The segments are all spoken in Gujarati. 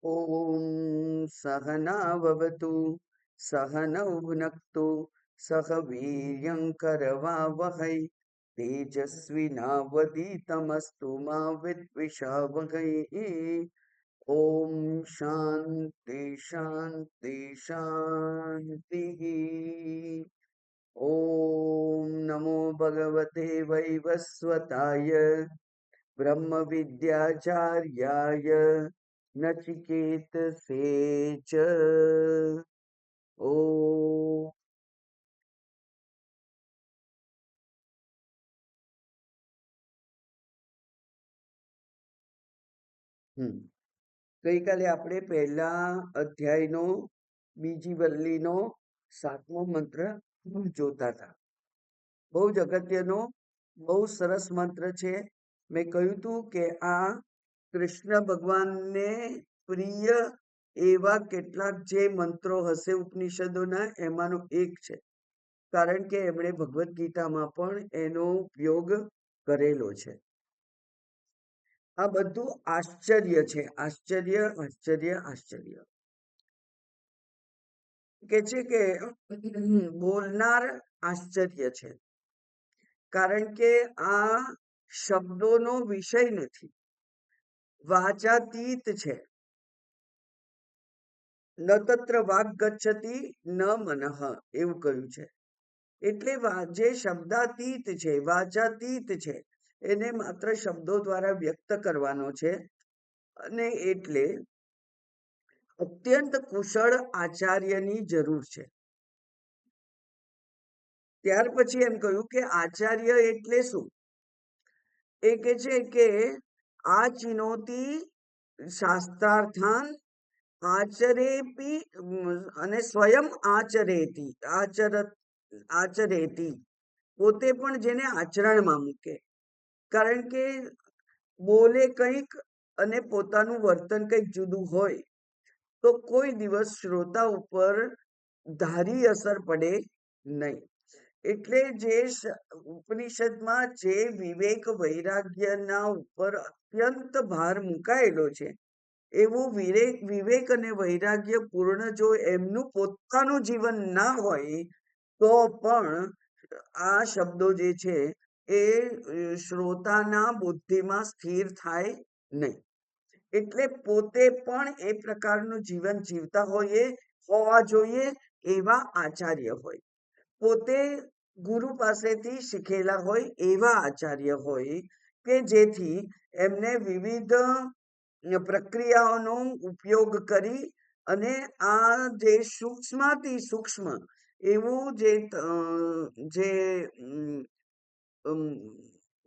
ॐ सहनाववतु सहनौ भुनक्तु सह वीर्यङ्करवावहै तेजस्विनावधीतमस्तु मा विद्विषावहै। ॐ शान्ति शान्ति शान्तिः। ॐ नमो भगवते वैवस्वताय ब्रह्मविद्याचार्याय नचिकेतसे च। ॐ ગઈકાલે આપણે પહેલા અધ્યાયનો બીજી વલ્લીનો 7મો મંત્ર જોતા હતા. બહુ જ અગત્યનો, બહુ સરસ મંત્ર છે. મેં કહ્યું હતું કે આ કૃષ્ણ ભગવાનને પ્રિય એવા કેટલાક જે મંત્રો હશે ઉપનિષદોના એમાંનો એક છે, કારણ કે એમણે ભગવદ્ ગીતામાં પણ એનો ઉપયોગ કરેલો છે. આ બધું આશ્ચર્ય છે, આશ્ચર્ય આશ્ચર્ય આશ્ચર્ય. કે છે કે બોલનાર આશ્ચર્ય છે, કારણ કે આ શબ્દોનો વિષય નથી, વાચાતીત છે. ન તત્ર વાગ ગચ્છતિ ન મનઃ એવું કહ્યું છે. એટલે જે શબ્દાતીત છે, વાચાતીત છે, એને માત્ર શબ્દો દ્વારા વ્યક્ત કરવાનો છે. અને એટલે અત્યંત કુશળ આચાર્યની જરૂર છે. ત્યાર પછી એમ કહ્યું કે આચાર્ય એટલે શું? એ કે છે કે આ ચિનોતી શાસ્ત્રાર્થાન આચરેપી અને સ્વયં આચરેતી આચરેતી, પોતે પણ જેને આચરણમાં મૂકે. કારણ કે બોલે કંઈક અને પોતાનું વર્તન કંઈક જુદું હોય તો કોઈ દિવસ શ્રોતા ઉપર ધારી અસર પડે નહીં. એટલે જે ઉપનિષદમાં જે વિવેક વૈરાગ્યના ઉપર અત્યંત ભાર મુકાયેલો છે, એવું વિવેક અને વૈરાગ્ય પૂર્ણ જો એમનું પોતાનું જીવન ના હોય તો પણ આ શબ્દો જે છે એ શ્રોતાના બુદ્ધિમાં સ્થિર થાય નહીં. એટલે પોતે પણ એ પ્રકારનું જીવન જીવતા હોવા જોઈએ એવા આચાર્ય હોય, પોતે ગુરુ પાસેથી શીખેલા હોય એવા આચાર્ય હોય, કે જેથી એમને વિવિધ પ્રક્રિયાઓનો ઉપયોગ કરી અને આ જે સૂક્ષ્મથી સૂક્ષ્મ એવું જે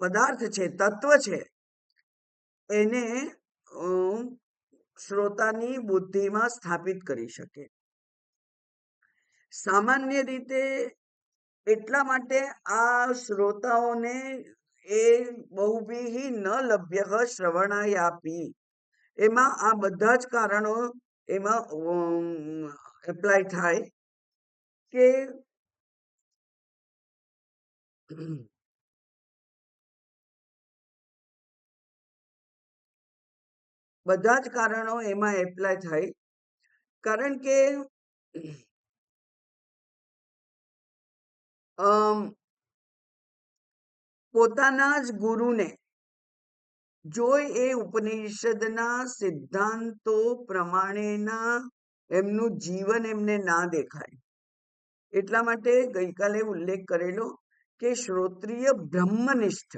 પદાર્થ છે, તત્વ છે, એને શ્રોતાની બુદ્ધિમાં સ્થાપિત કરી શકે. સામાન્ય રીતે એટલા માટે આ શ્રોતાઓને એ બહુભીઃ ન લભ્ય શ્રવણાયાપી, એમાં આ બધા જ કારણો એમાં એપ્લાય થાય કે બધા જ કારણો એમાં એપ્લાય થાય. કારણ કે પોતાના જ ગુરુને જો એ ઉપનિષદના સિદ્ધાંતો પ્રમાણેના એમનું જીવન એમને ના દેખાય, એટલા માટે ગઈકાલે ઉલ્લેખ કરેલો કે શ્રોત્રિય બ્રહ્મનિષ્ઠ,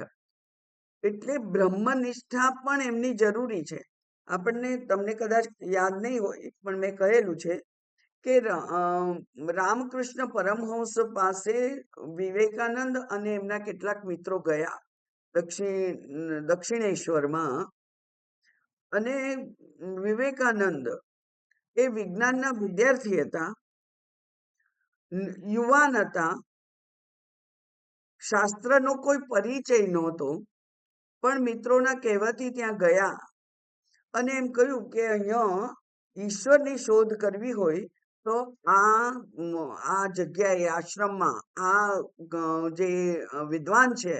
એટલે બ્રહ્મનિષ્ઠા પણ એમની જરૂરી છે. તમને કદાચ યાદ નહીં હોય પણ મેં કહેલું છે કે રામકૃષ્ણ પરમહંસ પાસે વિવેકાનંદ અને એમના કેટલાક મિત્રો ગયા દક્ષિણેશ્વરમાં, અને વિવેકાનંદ એ વિજ્ઞાનના વિદ્યાર્થી હતા, યુવાન હતા, શાસ્ત્રનો કોઈ પરિચય નહોતો, પણ મિત્રોના કહેવાથી ત્યાં ગયા અને એમ કહ્યું કે અહીંયા ઈશ્વરની શોધ કરવી હોય તો આ જગ્યાએ આશ્રમમાં આ જે વિદ્વાન છે,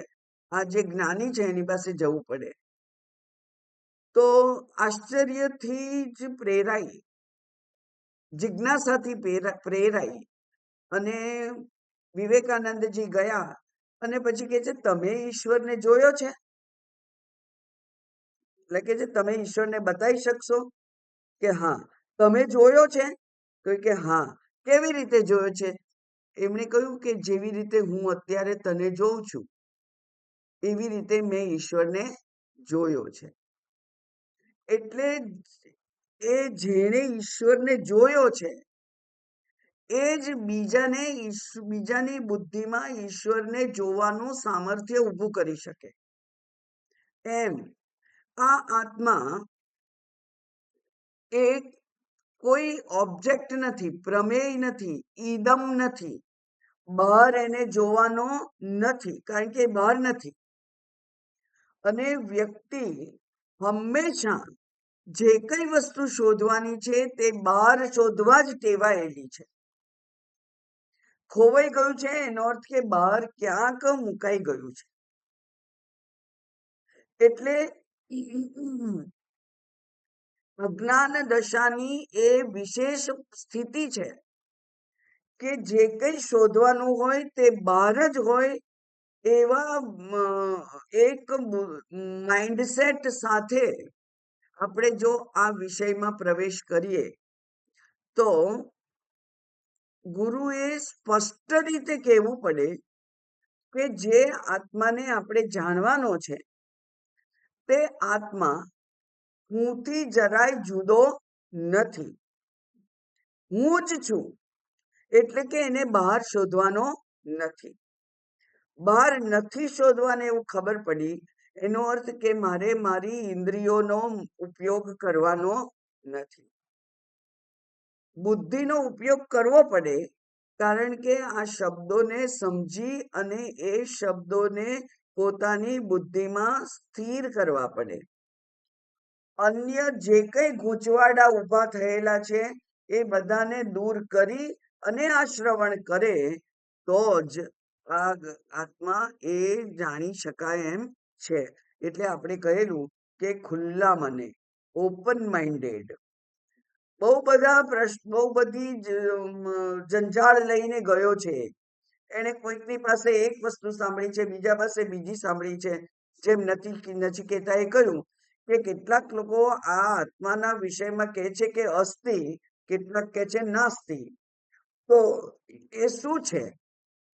આ જે જ્ઞાની છે એની પાસે જવું પડે. તો આશ્ચર્યથી જ પ્રેરાઈ, જિજ્ઞાસાથી પ્રેરાઈ અને વિવેકાનંદજી ગયા અને પછી કે છે, તમે ઈશ્વરને જોયો છે? એટલે કે છે, તમે ઈશ્વરને બતાવી શકશો? કે હા. તમે જોયો છે? તો કે હા. કેવી રીતે જોયો છે? એમણે કહ્યું કે જેવી રીતે હું અત્યારે તને જોઉં છું એવી રીતે મેં ઈશ્વરને જોયો છે. એટલે એ જેણે ઈશ્વરને જોયો છે એ જ બીજાની બુદ્ધિમાં ઈશ્વરને જોવાનું સામર્થ્ય ઊભું કરી શકે. એમ આ આત્મા એ કોઈ ઓબ્જેક્ટ નથી, પ્રમેય નથી, ઈદમ નથી, બહાર એને જોવાનો નથી, કારણ કે બહાર નથી. અને વ્યક્તિ હંમેશા જે કઈ વસ્તુ શોધવાની છે તે બહાર શોધવા જ ટેવાયેલી છે. ખોવાઈ ગયું છે એનો અર્થ કે બહાર ક્યાંક મુકાઈ ગયું છે. એટલે અજ્ઞાન દશાની એ વિશેષ સ્થિતિ છે કે જે કંઈ શોધવાનું હોય તે બહાર જ હોય એવા એક માઇન્ડસેટ સાથે આપણે જો આ વિષયમાં પ્રવેશ કરીએ તો ગુરુએ સ્પષ્ટ રીતે કહેવું પડે કે જે આત્માને આપણે જાણવાનો છે તે આત્મા હુંથી જરાય જુદો નથી. હું જ છું. એટલે કે એને બહાર શોધવાનો નથી. બહાર નથી શોધવાને એવું ખબર પડી એનો અર્થ કે મારે મારી ઇન્દ્રિયોનો ઉપયોગ કરવાનો નથી. બુદ્ધિનો ઉપયોગ કરવો પડે, કારણ કે આ શબ્દોને સમજી અને એ શબ્દોને પોતાની બુદ્ધિમાં સ્થિર કરવા પડે. અન્ય જે કંઈ ગૂંચવાડા ઊભા થયેલા છે એ બધાને દૂર કરી અને આ શ્રવણ કરે તો જ આ આત્મા એ જાણી શકાય એમ છે. એટલે આપણે કહેલું કે ખુલ્લા મને, ઓપન માઇન્ડેડ. બહુ બધી જંજાળ લઈને ગયો છે. એને કોઈકની પાસે એક વસ્તુ સાંભળી છે, બીજા પાસે બીજી સાંભળી છે. જેમ નચિકેતાએ કહ્યું કે કેટલાક લોકો આ આત્માના વિષયમાં કહે છે કે અસ્તિ, કેટલાક કહે છે નાસ્તિ. તો એ શું છે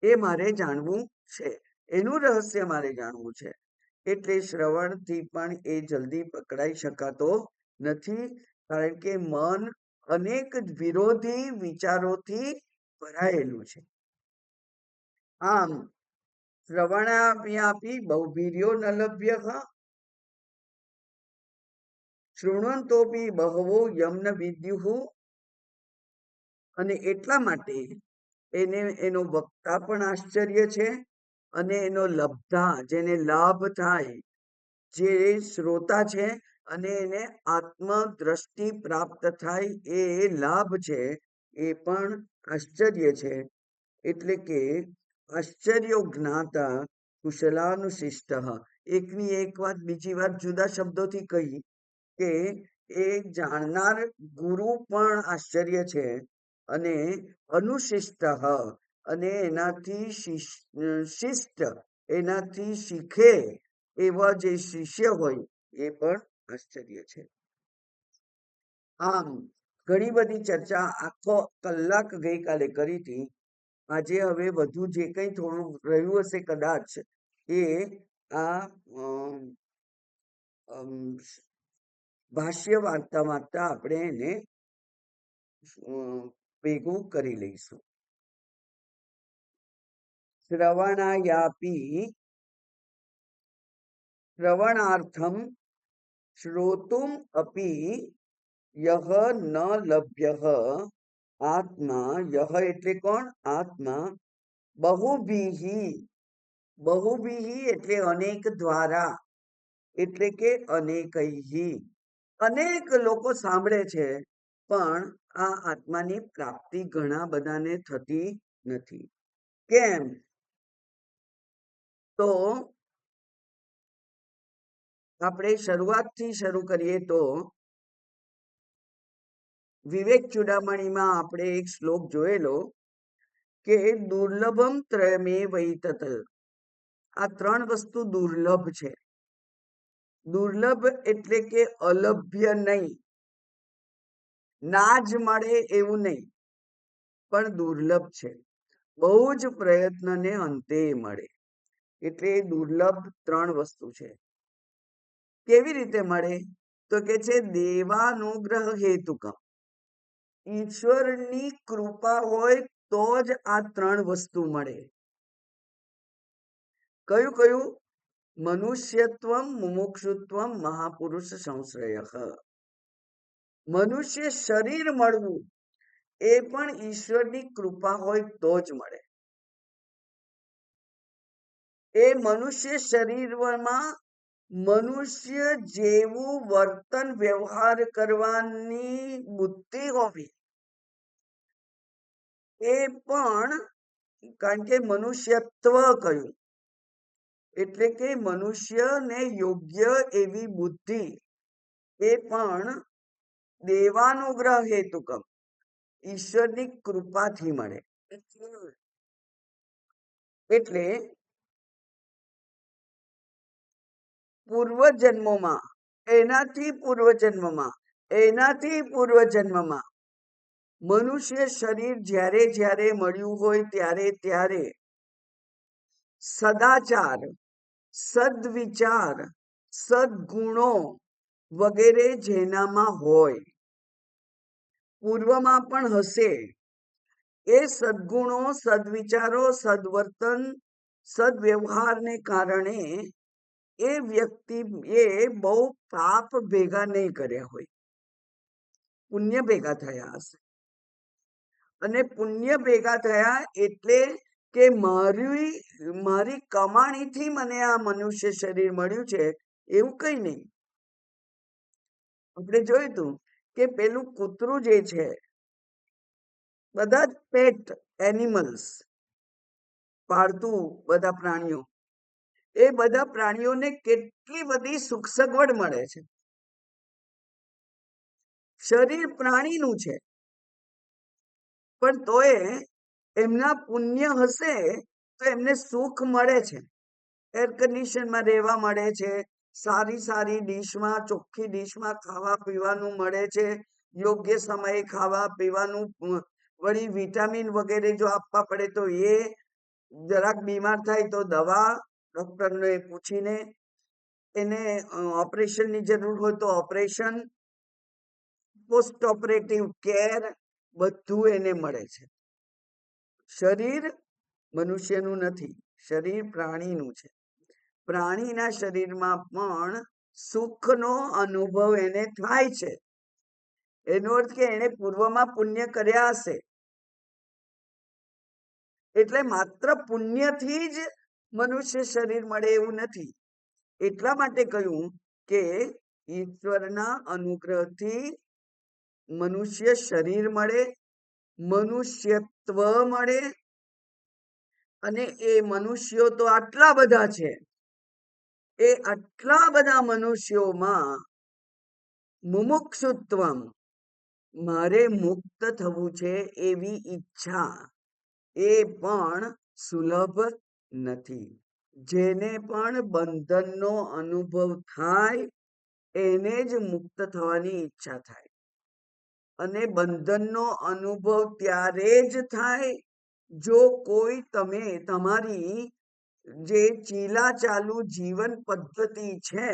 એ મારે જાણવું છે, એનું રહસ્ય મારે જાણવું છે. એટલે શ્રવણથી પણ એ જલ્દી પકડાઈ શકાતો નથી, કારણ કે મન અનેક વિરોધી વિચારોથી ભરાયેલું છે. આમ શ્રવણાભ્યાપી બહુવીર્યો ન લભ્યઃ શૃણ્વંતોપી બહવો યમ્ન વિદ્યુઃ. અને એટલા માટે એનો વક્તા પણ આશ્ચર્ય છે અને એનો લબ્ધા, જેને લાભ થાય, જે શ્રોતા છે અને એને આત્મદ્રષ્ટિ પ્રાપ્ત થાય એ લાભ છે, એ પણ આશ્ચર્ય છે. એટલે કે આશ્ચર્યો જ્ઞાતા કુશલાનુશિષ્ટ. એકની એક વાત બીજી વાત જુદા શબ્દોથી કહી કે એ જાણનાર ગુરુ પણ આશ્ચર્ય છે અને અનુશિષ્ટ અને એનાથી શિષ્ટ, એનાથી શીખે એવા જે શિષ્ય હોય એ પણ આશ્ચર્ય છે. આમ ઘણી બધી ચર્ચા આખો કલાક ગઈકાલે કરી હતી. આજે હવે વધુ જે કંઈ થોડું રહ્યું હશે કદાચ એ આ ભાષ્ય વાંચતા વાંચતા આપણે એને ભેગું કરી લઈશું. શ્રવણાયાપી શ્રવણાર્થમ શ્રોતુમ અપી યહ ન લભ્યઃ આત્મા. યહ એટલે કોણ? આત્મા. બહુભીઃ એટલે અનેક દ્વારા, એટલે કે અનેકૈઃ. અનેક લોકો સાંભળે છે પણ આ આત્માની પ્રાપ્તિ ઘણા બધાને થતી નથી. કેમ? તો આપણે શરૂઆતથી શરૂ કરીએ તો વિવેક ચૂડામણીમાં આપણે એક શ્લોક જોયેલો કે દુર્લભમ ત્રયમે વૈતત, આ ત્રણ વસ્તુ દુર્લભ છે. દુર્લભ એટલે કે અલભ્ય નહીં, ના જ મળે એવું નહીં, પણ દુર્લભ છે. બહુ જ પ્રયત્નને અંતે મળે, એટલે દુર્લભ ત્રણ વસ્તુ છે. કેવી રીતે મળે? તો કે છે દેવાનુગ્રહ હેતુકમ, ઈશ્વરની કૃપા હોય તો જ આ ત્રણ વસ્તુ મળે. કયું કયું? મનુષ્યત્વમ, મુમુક્ષુત્વમ, મહાપુરુષ સંશ્રય. મનુષ્ય શરીર મળવું એ પણ ઈશ્વરની કૃપા હોય તો જ મળે. એ મનુષ્ય શરીરમાં મનુષ્ય જેવું વર્તન વ્યવહાર કરવાની બુદ્ધિ હોવી, એ પણ કારણ કે મનુષ્યત્વ કહ્યું એટલે કે મનુષ્યને યોગ્ય એવી બુદ્ધિ, એ પણ દેવાનુગ્રહ હેતુકમ, ઈશ્વરની કૃપાથી મળે. એટલે પૂર્વજન્મોમાં, એનાથી પૂર્વજન્મમાં, એનાથી પૂર્વજન્મમાં મનુષ્ય શરીર જ્યારે જ્યારે મળ્યું હોય ત્યારે ત્યારે સદાચાર, સદવિચાર, સદગુણો વગેરે જેનામાં હોય, પૂર્વમાં પણ હશે, એ સદગુણો, સદવિચારો, સદવર્તન, સદવ્યવહારને કારણે એ વ્યક્તિએ બહુ પાપ ભેગા નહીં કર્યા હોય, પુણ્ય ભેગા થયા હશે. અને પુણ્ય ભેગા થયા એટલે કે મારી કમાણીથી મને આ મનુષ્ય શરીર મળ્યું છે એવું કઈ નહીં. આપણે જોયું હતું કે પેલું કૂતરું જે છે, બધા જ પેટ એનિમલ્સ, પાળતું બધા પ્રાણીઓ, એ બધા પ્રાણીઓને કેટલી બધી સુખ સગવડ મળે છે. શરીર પ્રાણીનું છે, પણ તોય એમના પુણ્ય હશે તો એમને સુખ મળે છે. એર કન્ડિશનમાં રહેવા મળે છે, સારી સારી ડીશમાં, ચોખ્ખી ડીશમાં ખાવા પીવાનું મળે છે, યોગ્ય સમયે ખાવા પીવાનું, વળી વિટામિન વગેરે જો આપવા પડે તો એ, જરાક બીમાર થાય તો દવા ડોક્ટરને પૂછીને, એને ઓપરેશનની જરૂર હોય તો ઓપરેશન, પોસ્ટ ઓપરેટિવ કેર, બધું એને મળે છે. શરીર મનુષ્યનું નથી, શરીર પ્રાણીનું છે. પ્રાણીના શરીરમાં પણ સુખનો અનુભવ એને થાય છે. એનો અર્થ કે એને પૂર્વમાં પુણ્ય કર્યા હશે, એટલે માત્ર પુણ્યથી જ મનુષ્ય શરીર મળે એવું નથી. એટલા માટે કહ્યું કે ઈશ્વરના અનુગ્રહથી મનુષ્ય શરીર મળે, મનુષ્યત્વ મળે, અને એ મનુષ્યો તો આટલા બધા છે, એ આટલા બધા મનુષ્યોમાં મુમુક્ષુત્વમ, મારે મુક્ત થવું છે એવી ઈચ્છા, એ પણ સુલભ નથી. જેને પણ બંધનનો અનુભવ થાય એને જ મુક્ત થવાની ઈચ્છા થાય. અને બંધનનો અનુભવ ત્યારે જ થાય જો કોઈ તમે તમારી જે ચીલાચાલુ જીવન પદ્ધતિ છે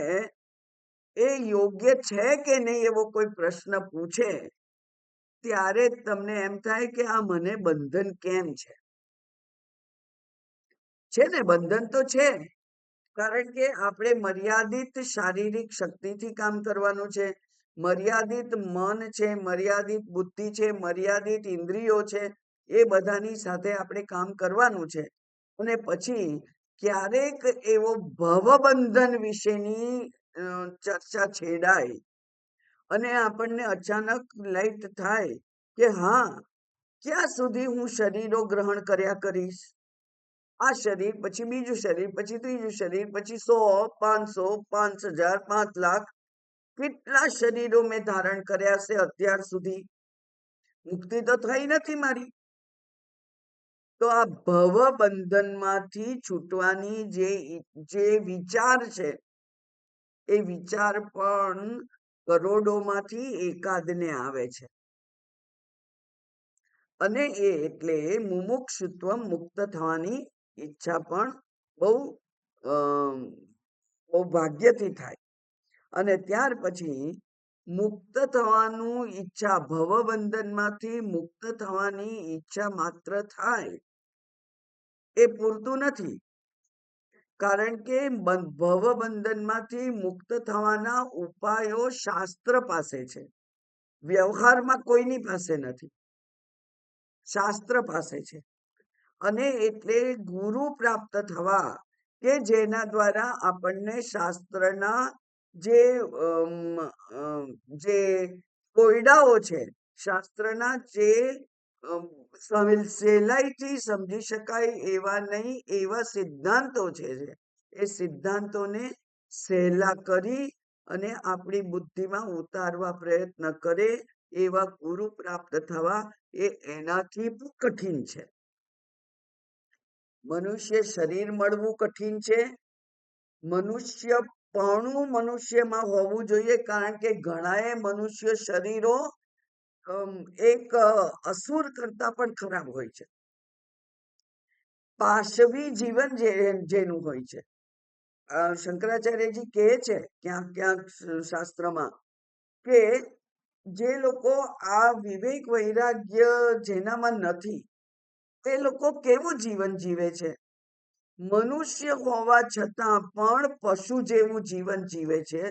એ યોગ્ય છે કે નહીં એવો કોઈ પ્રશ્ન પૂછે, ત્યારે તમને એમ થાય કે આ મને બંધન કેમ છે. ને બંધન તો છે, કારણ કે આપણે મર્યાદિત શારીરિક શક્તિથી કામ કરવાનું છે, મર્યાદિત મન છે, મર્યાદિત બુદ્ધિ છે, મર્યાદિત ઇન્દ્રિયો છે, એ બધાની સાથે આપણે કામ કરવાનું છે. અને પછી ક્યારેક એવો ભવબંધન વિશેની ચર્ચા છેડાય અને આપણને અચાનક લાઈટ થાય કે હા, ક્યાં સુધી હું શરીરો ગ્રહણ કર્યા કરીશ, આ શરીર, પછી બીજું શરીર, પછી ત્રીજું શરીર, પછી 100, 500, 5000, 5 લાખ, કેટલા શરીરો મેં ધારણ કર્યા છે અત્યાર સુધી. મુક્તિ તો થઈ નથી મારી. તો આ ભવ બંધનમાંથી છૂટવાની જે વિચાર છે, એ વિચાર પણ કરોડોમાંથી એકાદને આવે છે. અને એ એટલે મુમુક્ષુત્વ, મુક્ત થવાની ઈચ્છા પણ બહુ બહુ ભાગ્યથી થાય. અને ત્યાર પછી મુક્ત થવાનું ઈચ્છા, ભવબંધનમાંથી મુક્ત થવાની ઈચ્છા માત્ર થાય એ પૂરતું નથી. કારણ કે ભવબંધનમાંથી મુક્ત થવાના ઉપાયો શાસ્ત્ર પાસે છે, વ્યવહારમાં કોઈની પાસે નથી, શાસ્ત્ર પાસે છે. અને એટલે ગુરુ પ્રાપ્ત થવા, કે જેના દ્વારા આપણને શાસ્ત્રના જે કોયડાઓ છે, શાસ્ત્રના જે સહેલાઈથી સમજી શકાય એવા નહીં એવા સિદ્ધાંતો છે, એ સિદ્ધાંતોને સહેલા કરી અને આપણી બુદ્ધિમાં ઉતારવા પ્રયત્ન કરે એવા ગુરુ પ્રાપ્ત થવા એ એનાથી પણ કઠિન છે. મનુષ્ય શરીર મળવું કઠિન છે. મનુષ્યપણું મનુષ્યમાં હોવું જોઈએ, કારણ કે ઘણાએ મનુષ્ય શરીરો એક અસુર કરતા પણ ખરાબ હોય છે. પાશવી જીવન જેનું હોય છે. શંકરાચાર્યજી કહે છે ક્યાંક ક્યાંક શાસ્ત્રમાં કે જે લોકો આ વિવેક વૈરાગ્ય જેનામાં નથી, એ લોકો કેવું જીવન જીવે છે? મનુષ્ય હોવા છતાં પણ પશુ જેવું જીવન જીવે છે.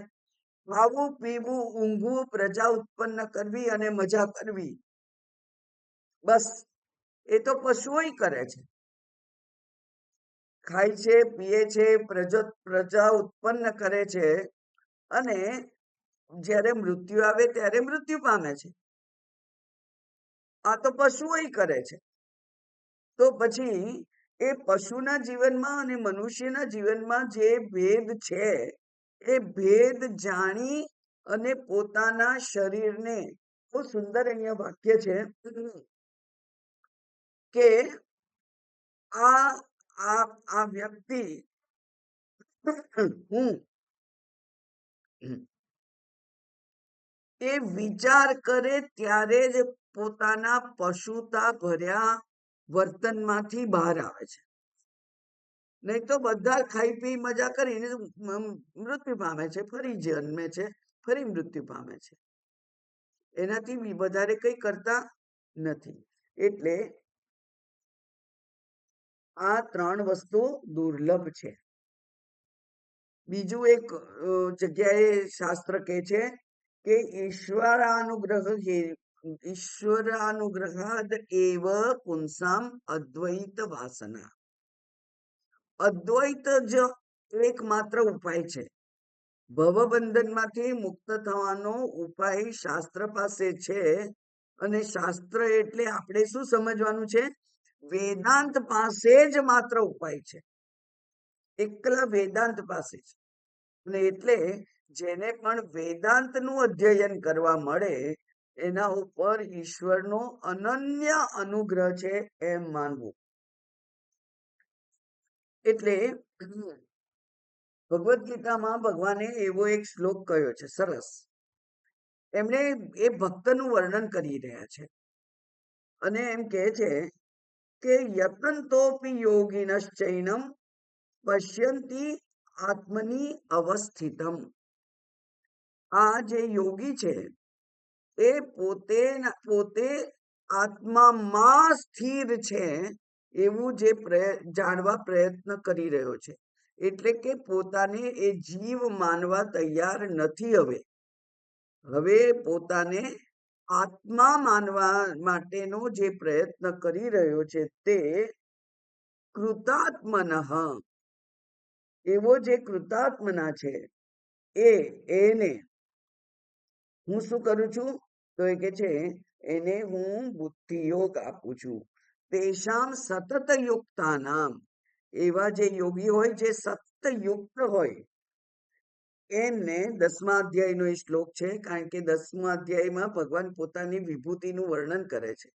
ખાવું, પીવું, ઊંઘવું, પ્રજા ઉત્પન્ન કરવી અને મજા કરવી, બસ એ તો પશુઓ કરે છે. ખાય છે, પીએ છે, પ્રજા ઉત્પન્ન કરે છે, અને જ્યારે મૃત્યુ આવે ત્યારે મૃત્યુ પામે છે. આ તો પશુઓ કરે છે. તો પછી એ પશુના જીવનમાં અને મનુષ્યના જીવનમાં જે ભેદ છે, એ ભેદ જાણી અને પોતાના શરીરને, બહુ સુંદર અહીંયા વાક્ય છે કે આ વ્યક્તિ એ વિચાર કરે ત્યારે જ પોતાના પશુતા ભર્યા વર્તનમાંથી બહાર આવે છે. નહીં તો બધા ખાઈ પી મજા કરીને મૃત્યુ પામે છે, ફરી જન્મે છે, ફરી મૃત્યુ પામે છે. એનાથી વધારે કંઈ કરતા નથી. એટલે આ 3 વસ્તુ દુર્લભ છે. બીજું એક જગ્યાએ શાસ્ત્ર કહે છે કે ઈશ્વરાનુગ્રહાદ એવ પુંસામ અદ્વૈત વાસના. અદ્વૈત જ એકમાત્ર ઉપાય છે. ભવબંધનમાંથી મુક્ત થવાનો ઉપાય શાસ્ત્ર પાસે છે. અને શાસ્ત્ર એટલે આપણે શું સમજવાનું છે? વેદાંત પાસે જ માત્ર ઉપાય છે, એકલા વેદાંત પાસે છે. અને એટલે જેને પણ વેદાંતનું અધ્યયન કરવા મળે એના ઉપર ઈશ્વરનો અનન્ય અનુગ્રહ છે એમ માનવું. એટલે ભગવદ્ ગીતામાં ભગવાને એવો એક શ્લોક કહ્યો છે, સરસ. એમણે એ ભક્તનું વર્ણન કરી રહ્યા છે અને એમ કહે છે કે યતંતોપી યોગિનશ્ચૈનમ પશ્યંતિ આત્મની અવસ્થિતમ. આ જે યોગી છે એ પોતે આત્મામાં સ્થિર છે એવું જે જાણવા પ્રયત્ન કરી રહ્યો છે. એટલે કે પોતાને એ જીવ માનવા તૈયાર નથી. હવે પોતાને આત્મા માનવા માટેનો જે પ્રયત્ન કરી રહ્યો છે તે કૃતાત્મનઃ, એવો જે કૃતાત્મના છે એને હું શું કરું છું? તો એ કે છે એને હું બુદ્ધિ યોગ આપું છું. તેષામ સતત યુક્તાનામ, એવા જે યોગી હોય, જે સત્યુક્ત હોય, એમને 10મા અધ્યાયનો એ શ્લોક છે, કારણ કે 10મા અધ્યાયમાં ભગવાન પોતાની વિભૂતિનું વર્ણન કરે છે.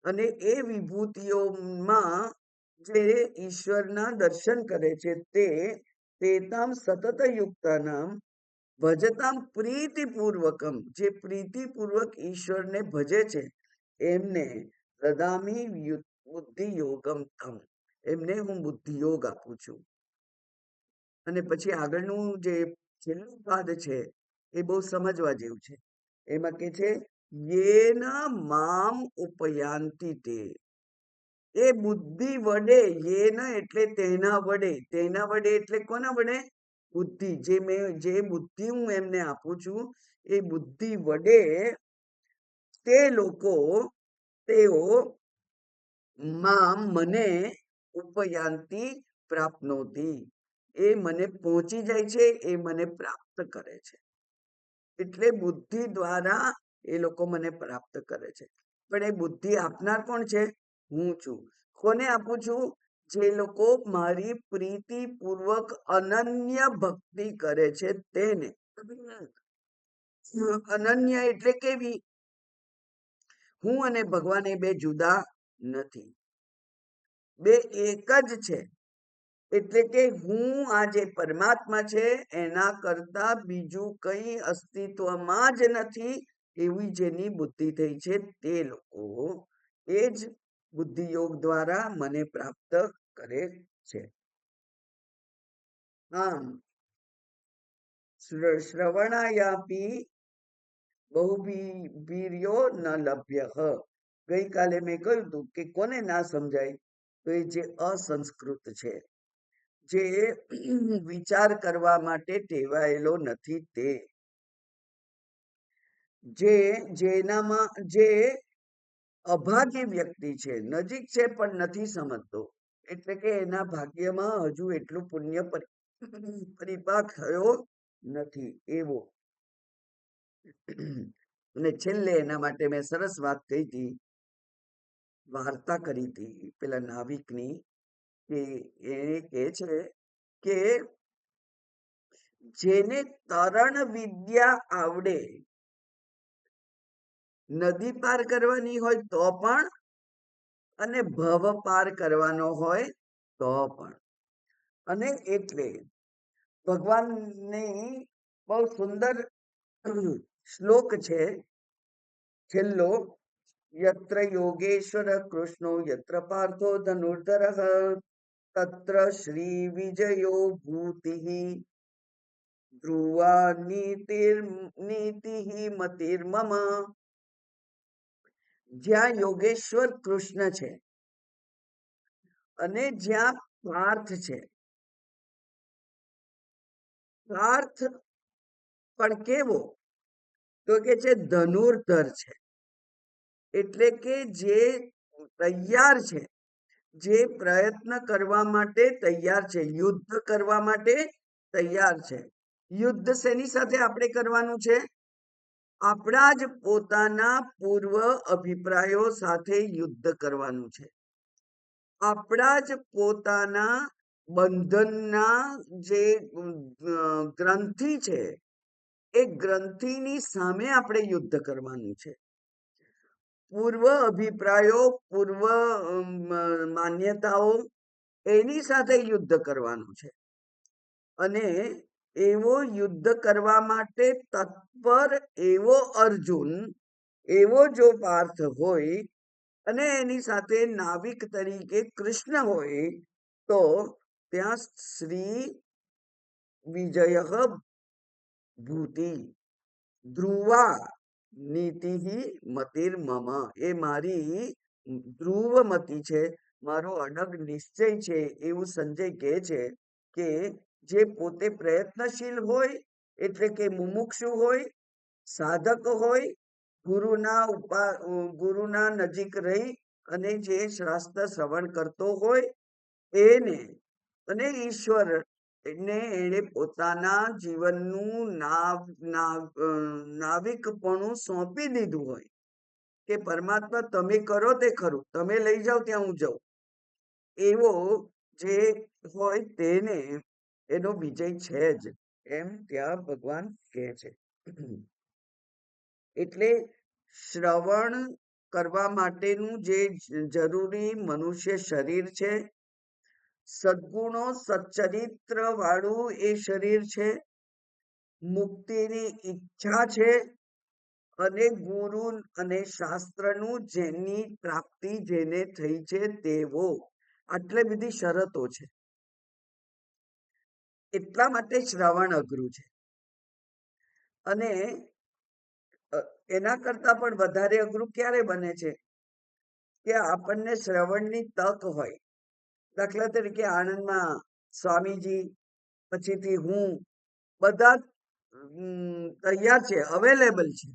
અને એ વિભૂતિઓમાં જે ઈશ્વરના દર્શન કરે છે તે તેતામ સતત યુક્તાનામ ભજતામ પ્રીતિપૂર્વકમ, જે પ્રીતિપૂર્વક ઈશ્વરને ભજે છે એમને દદામી બુદ્ધિ યોગમ તમ, એમને હું બુદ્ધિ યોગ આપું છું. અને પછી આગળનું જે છેલ્લું પાદ છે એ બહુ સમજવા જેવું છે. એમાં કે છે યેન મામ ઉપયાંતિ તે, એ બુદ્ધિ વડે, યેન એટલે તેના વડે એટલે કોના વડે? બુદ્ધિ. જે બુદ્ધિ હું એમને આપું છું એ બુદ્ધિ વડે તે લોકો, તેઓ મને ઉપયાંતિ પ્રાપ્નોતિ, એ મને પહોંચી જાય છે, એ મને પ્રાપ્ત કરે છે. એટલે બુદ્ધિ દ્વારા એ લોકો મને પ્રાપ્ત કરે છે. પણ એ બુદ્ધિ આપનાર કોણ છે? હું છું. કોને આપું છું? જે લોકો મારી પ્રીતિપૂર્વક અનન્ય ભક્તિ કરે છે તેને. અનન્ય એટલે કેવી? હું અને ભગવાન એ બે જુદા નથી, બે એક જ છે. એટલે કે હું આ જે પરમાત્મા છે એના કરતા બીજું કઈ અસ્તિત્વમાં જ નથી, એવી જેની બુદ્ધિ થઈ છે તે લોકો એ જ બુદ્ધિ યોગ દ્વારા મને પ્રાપ્ત કરે છે. આમ શ્રવણાયાપી બહુવીર્યો ન લભ્ય. ગઈકાલે મેં કહ્યું હતું કે કોને ના સમજાય? તો એ જે અસંસ્કૃત છે, જે વિચાર કરવા માટે ટેવાયેલો નથી, તે જે અભાગી વ્યક્તિ છે, નજીક છે પણ નથી સમજતો, એટલે કે એના ભાગ્યમાં હજુ એટલું પુણ્ય પરિપાક થયો નથી એવો. અને છેલ્લે એના માટે મેં સરસ વાત કહી હતી, વાર્તા કરી હતી પેલા નાવિકની, કે એ કહે છે કે જેને તરણ વિદ્યા આવડે, નદી પાર કરવાની હોય તો પણ, અને ભવ પાર કરવાનો હોય તો પણ. અને એટલે ભગવાનની બહુ સુંદર શ્લોક છે છેલ્લો, યત્ર યોગેશ્વર કૃષ્ણો યત્ર પાર્થો ધનુર્ધર તત્ર શ્રી વિજયો ભૂતિ ધ્રુવા નીતિ મતિર્મમ. જ્યાં યોગેશ્વર કૃષ્ણ છે અને જ્યાં પાર્થ છે, પાર્થ પણ કેવો? તો કે છે ધનુર્ધર છે, એટલે કે જે તૈયાર છે, જે પ્રયત્ન કરવા માટે તૈયાર છે, યુદ્ધ કરવા માટે તૈયાર છે. યુદ્ધ શેની સાથે આપણે કરવાનું છે? આપણા જ પોતાના પૂર્વ અભિપ્રાયો સાથે યુદ્ધ કરવાનું છે. આપણા જ પોતાના બંધનના જે ગ્રંથિ છે એ ગ્રંથિની સામે આપણે યુદ્ધ કરવાનું છે. પૂર્વ અભિપ્રાયો, પૂર્વ માન્યતાઓ, એની સાથે યુદ્ધ કરવાનું છે. અને એવો યુદ્ધ કરવા માટે તત્પર એવો અર્જુન, એવો જો પાર્થ હોય, અને એની સાથે નાવિક તરીકે કૃષ્ણ હોય, તો ત્યાં શ્રી વિજય ભૂતિ ધ્રુવા નીતિ મતિર્મમ, એ મારી ધ્રુવમતિ છે, મારો અડગ નિશ્ચય છે. એવું સંજય કહે છે કે જે પોતે પ્રયત્નશીલ હોય, એટલે કે મુમુક્ષુ હોય, સાધક હોય, ગુરુના નજીક રહી અને જે શાસ્ત્ર શ્રવણ કરતો હોય એને, અને ઈશ્વર એને પોતાના જીવનનું નાવિકપણું સોંપી દીધું હોય કે પરમાત્મા તમે કરો તે ખરું, તમે લઈ જાઓ ત્યાં હું જાઉં, એવો જે હોય તેને એનો વિજય છે જ, એમ ત્યાં ભગવાન કહે છે. એટલે શ્રવણ કરવા માટેનું જે જરૂરી મનુષ્ય શરીર છે, સદ્ગુણો સચ્ચરિત્ર વાળું એ શરીર છે, મુક્તિની ઈચ્છા છે, અને ગુરુ અને શાસ્ત્રનું જેની પ્રાપ્તિ જેને થઈ છે તેવો, આટલી બધી શરતો છે. એટલા માટે શ્રવણ અઘરું છે. અને એના કરતા પણ વધારે અઘરું ક્યારે બને છે કે આપણને શ્રવણની તક હોય. દાખલા તરીકે આણંદમાં સ્વામીજી, પછીથી હું, બધા તૈયાર છે, અવેલેબલ છે,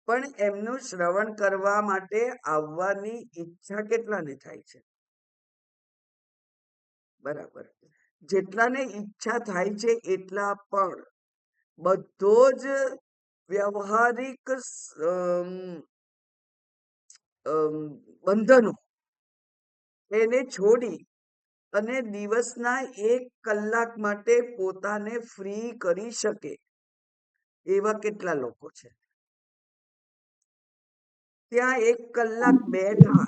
પણ એમનું શ્રવણ કરવા માટે આવવાની ઈચ્છા કેટલાને થાય છે? બરાબર. જેટલાને ઈચ્છા થાય છે એટલા પણ બધો જ વ્યવહારિક બંધનો એને છોડી અને દિવસના 1 કલાક માટે પોતાને ફ્રી કરી શકે એવા કેટલા લોકો છે? ત્યાં 1 કલાક બેઠા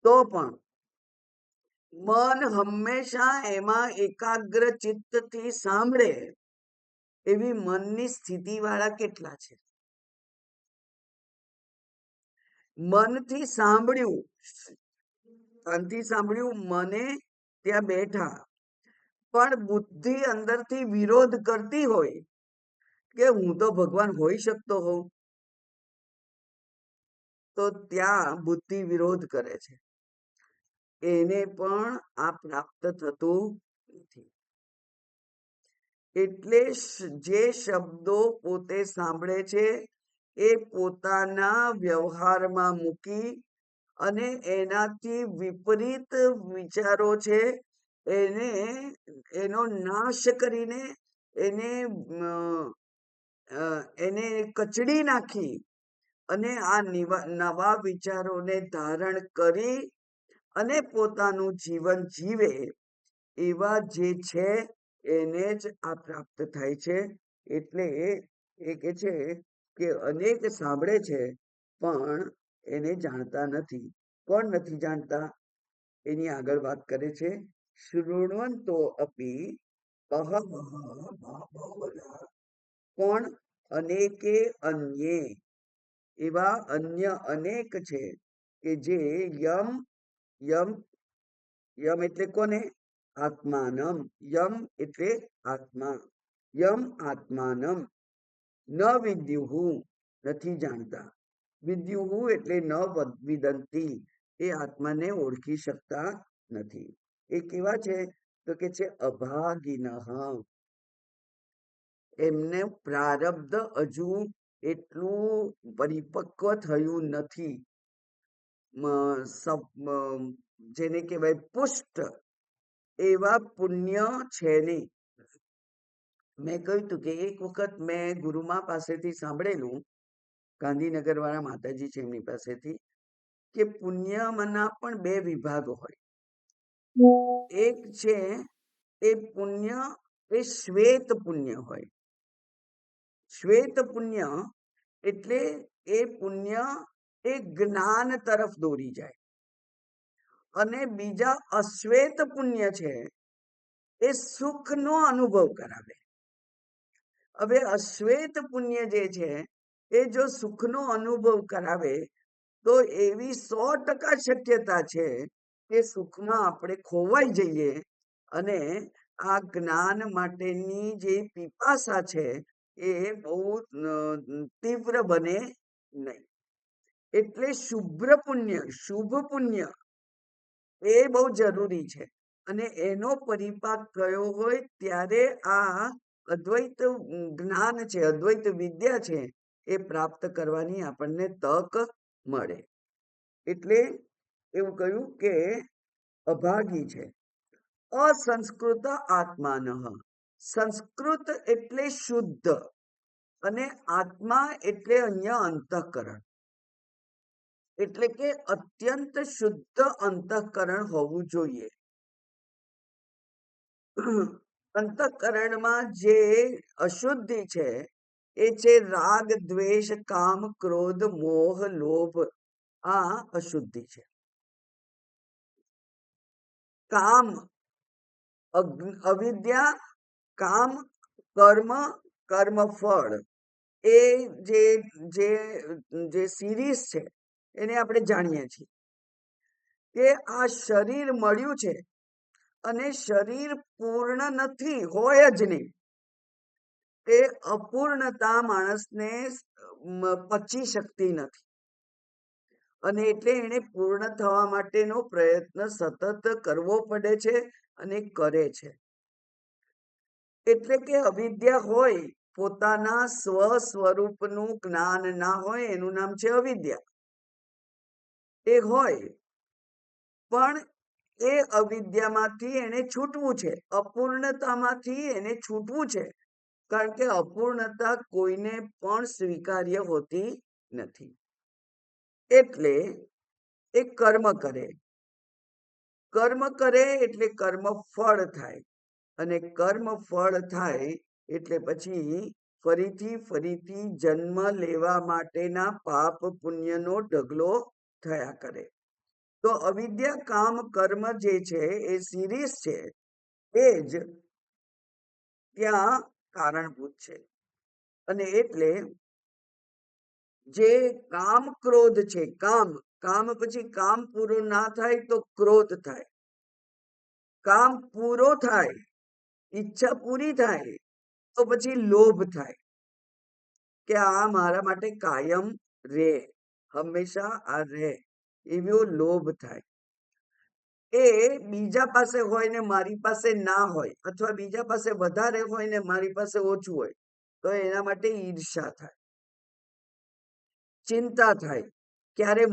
તો પણ મન હંમેશા એમાં એકાગ્ર ચિત્તથી સાંભળે એવી મનની સ્થિતિ વાળા કેટલા છે? મનથી સાંભળ્યું, કાનથી સાંભળ્યું, મને ત્યાં બેઠા, પણ બુદ્ધિ અંદરથી વિરોધ કરતી હોય કે હું તો ભગવાન હોઈ શકતો હોઉં, તો ત્યાં બુદ્ધિ વિરોધ કરે છે, એને પણ આ પ્રાપ્ત થતું નથી. એટલે જે શબ્દો પોતે સાંભળે છે એ પોતાના વ્યવહારમાં મૂકી અને એનાથી વિપરીત વિચારો છે એને એનો નાશ કરીને એને એને કચડી નાખી અને આ નવા વિચારોને ધારણ કરી અને પોતાનું જીવન જીવે એવા જે છે એને જ આ પ્રાપ્ત થાય છે. એટલે એ કે છે કે અનેક સાંભળે છે પણ એને જાણતા નથી. કોણ નથી જાણતા? એની આગળ વાત કરે છે, શૃણવંતો અપી કોણ? અનેકે અન્યે, એવા અન્ય અનેક છે કે જે યમ યમ યમ એટલે કોને? આત્માનમ. યમ એટલે આત્મા. યમ આત્માનમ ન વિદ્યુહુ, નથી જાણતા. વિદ્યુહુ એટલે ન વિદંતી, એ આત્માને ઓળખી શકતા નથી. એ કેવા છે? તો કે છે અભાગિનઃ. એમને પ્રારબ્ધ હજુ એટલું પરિપક્વ થયું નથી. જેને કહેવાય પુષ્ટ એવા પુણ્ય છે નહીં. મેં કહ્યું હતું કે એક વખત મેં ગુરુમા પાસેથી સાંભળેલું, ગાંધીનગર વાળા માતાજી છે એમની પાસેથી, કે પુણ્યના પણ 2 વિભાગો હોય. એક છે એ પુણ્ય, એ શ્વેત પુણ્ય હોય. શ્વેત પુણ્ય એટલે એ પુણ્ય એ જ્ઞાન તરફ દોરી જાય. અને બીજા અશ્વેત પુણ્ય છે એ સુખનો અનુભવ કરાવે. હવે અશ્વેત પુણ્ય જે છે એ જો સુખનો અનુભવ કરાવે તો એવી 100% શક્યતા છે કે સુખમાં આપણે ખોવાઈ જઈએ અને આ જ્ઞાન માટેની જે પીપાસા છે એ બહુ તીવ્ર બને નહીં. એટલે શુભ્ર પુણ્ય, શુભ પુણ્ય એ બહુ જરૂરી છે. અને એનો પરિપાક થયો હોય ત્યારે આ અદ્વૈત જ્ઞાન છે, અદ્વૈત વિદ્યા છે, એ પ્રાપ્ત કરવાની આપણને તક મળે. એટલે એવું કહ્યું કે અભાગી છે. અસંસ્કૃત આત્માનઃ. સંસ્કૃત એટલે શુદ્ધ અને આત્મા એટલે અહીંયા અંતઃકરણ. એટલે કે અત્યંત શુદ્ધ અંતઃકરણ હોવું જોઈએ. અંતઃકરણમાં જે અશુદ્ધિ છે એ છે રાગ, દ્વેષ, કામ, ક્રોધ, મોહ, લોભ. આ અશુદ્ધિ છે. કામ, અવિદ્યા, કામ, કર્મ, કર્મફળ, એ જે જે જે સિરીઝ છે એને આપણે જાણીએ છીએ કે આ શરીર મળ્યું છે અને શરીર પૂર્ણ નથી, હોય જ નહીં. એ અપૂર્ણતા માણસને પચી શકતી નથી, અને એટલે એને પૂર્ણ થવા માટેનો પ્રયત્ન સતત કરવો પડે છે અને કરે છે. એટલે કે અવિદ્યા હોય, પોતાના સ્વરૂપનું જ્ઞાન ના હોય, એનું નામ છે અવિદ્યા. એ હોય પણ એ અવિદ્યામાંથી એને છૂટવું છે, અપૂર્ણતામાંથી એને છૂટવું છે, કારણ કે અપૂર્ણતા કોઈને પણ સ્વીકાર્ય હોતી નથી. એટલે એ કર્મ કરે. કર્મ કરે એટલે કર્મ ફળ થાય, અને કર્મ ફળ થાય એટલે પછી ફરીથી જન્મ લેવા માટેના પાપ પુણ્યનો ઢગલો થયા કરે. તો અવિદ્યા, કામ, કર્મ જે છે એ સિરીઝ છે, એ જ ત્યાં કારણભૂત છે. અને એટલે જે કામ ક્રોધ છે, કામ પછી કામ પૂરું ના થાય તો ક્રોધ થાય. કામ પૂરો થાય, ઈચ્છા પૂરી થાય તો પછી લોભ થાય કે આ મારા માટે કાયમ રે, હંમેશા આ રે, એવો લોભ થાય. એ બીજા પાસે હોય ને મારી પાસે ના હોય, અથવા બીજા પાસે વધારે હોય ને મારી પાસે ઓછું હોય, તો એના માટે ઈર્ષા થાય, ચિંતા થાય, ક્યારે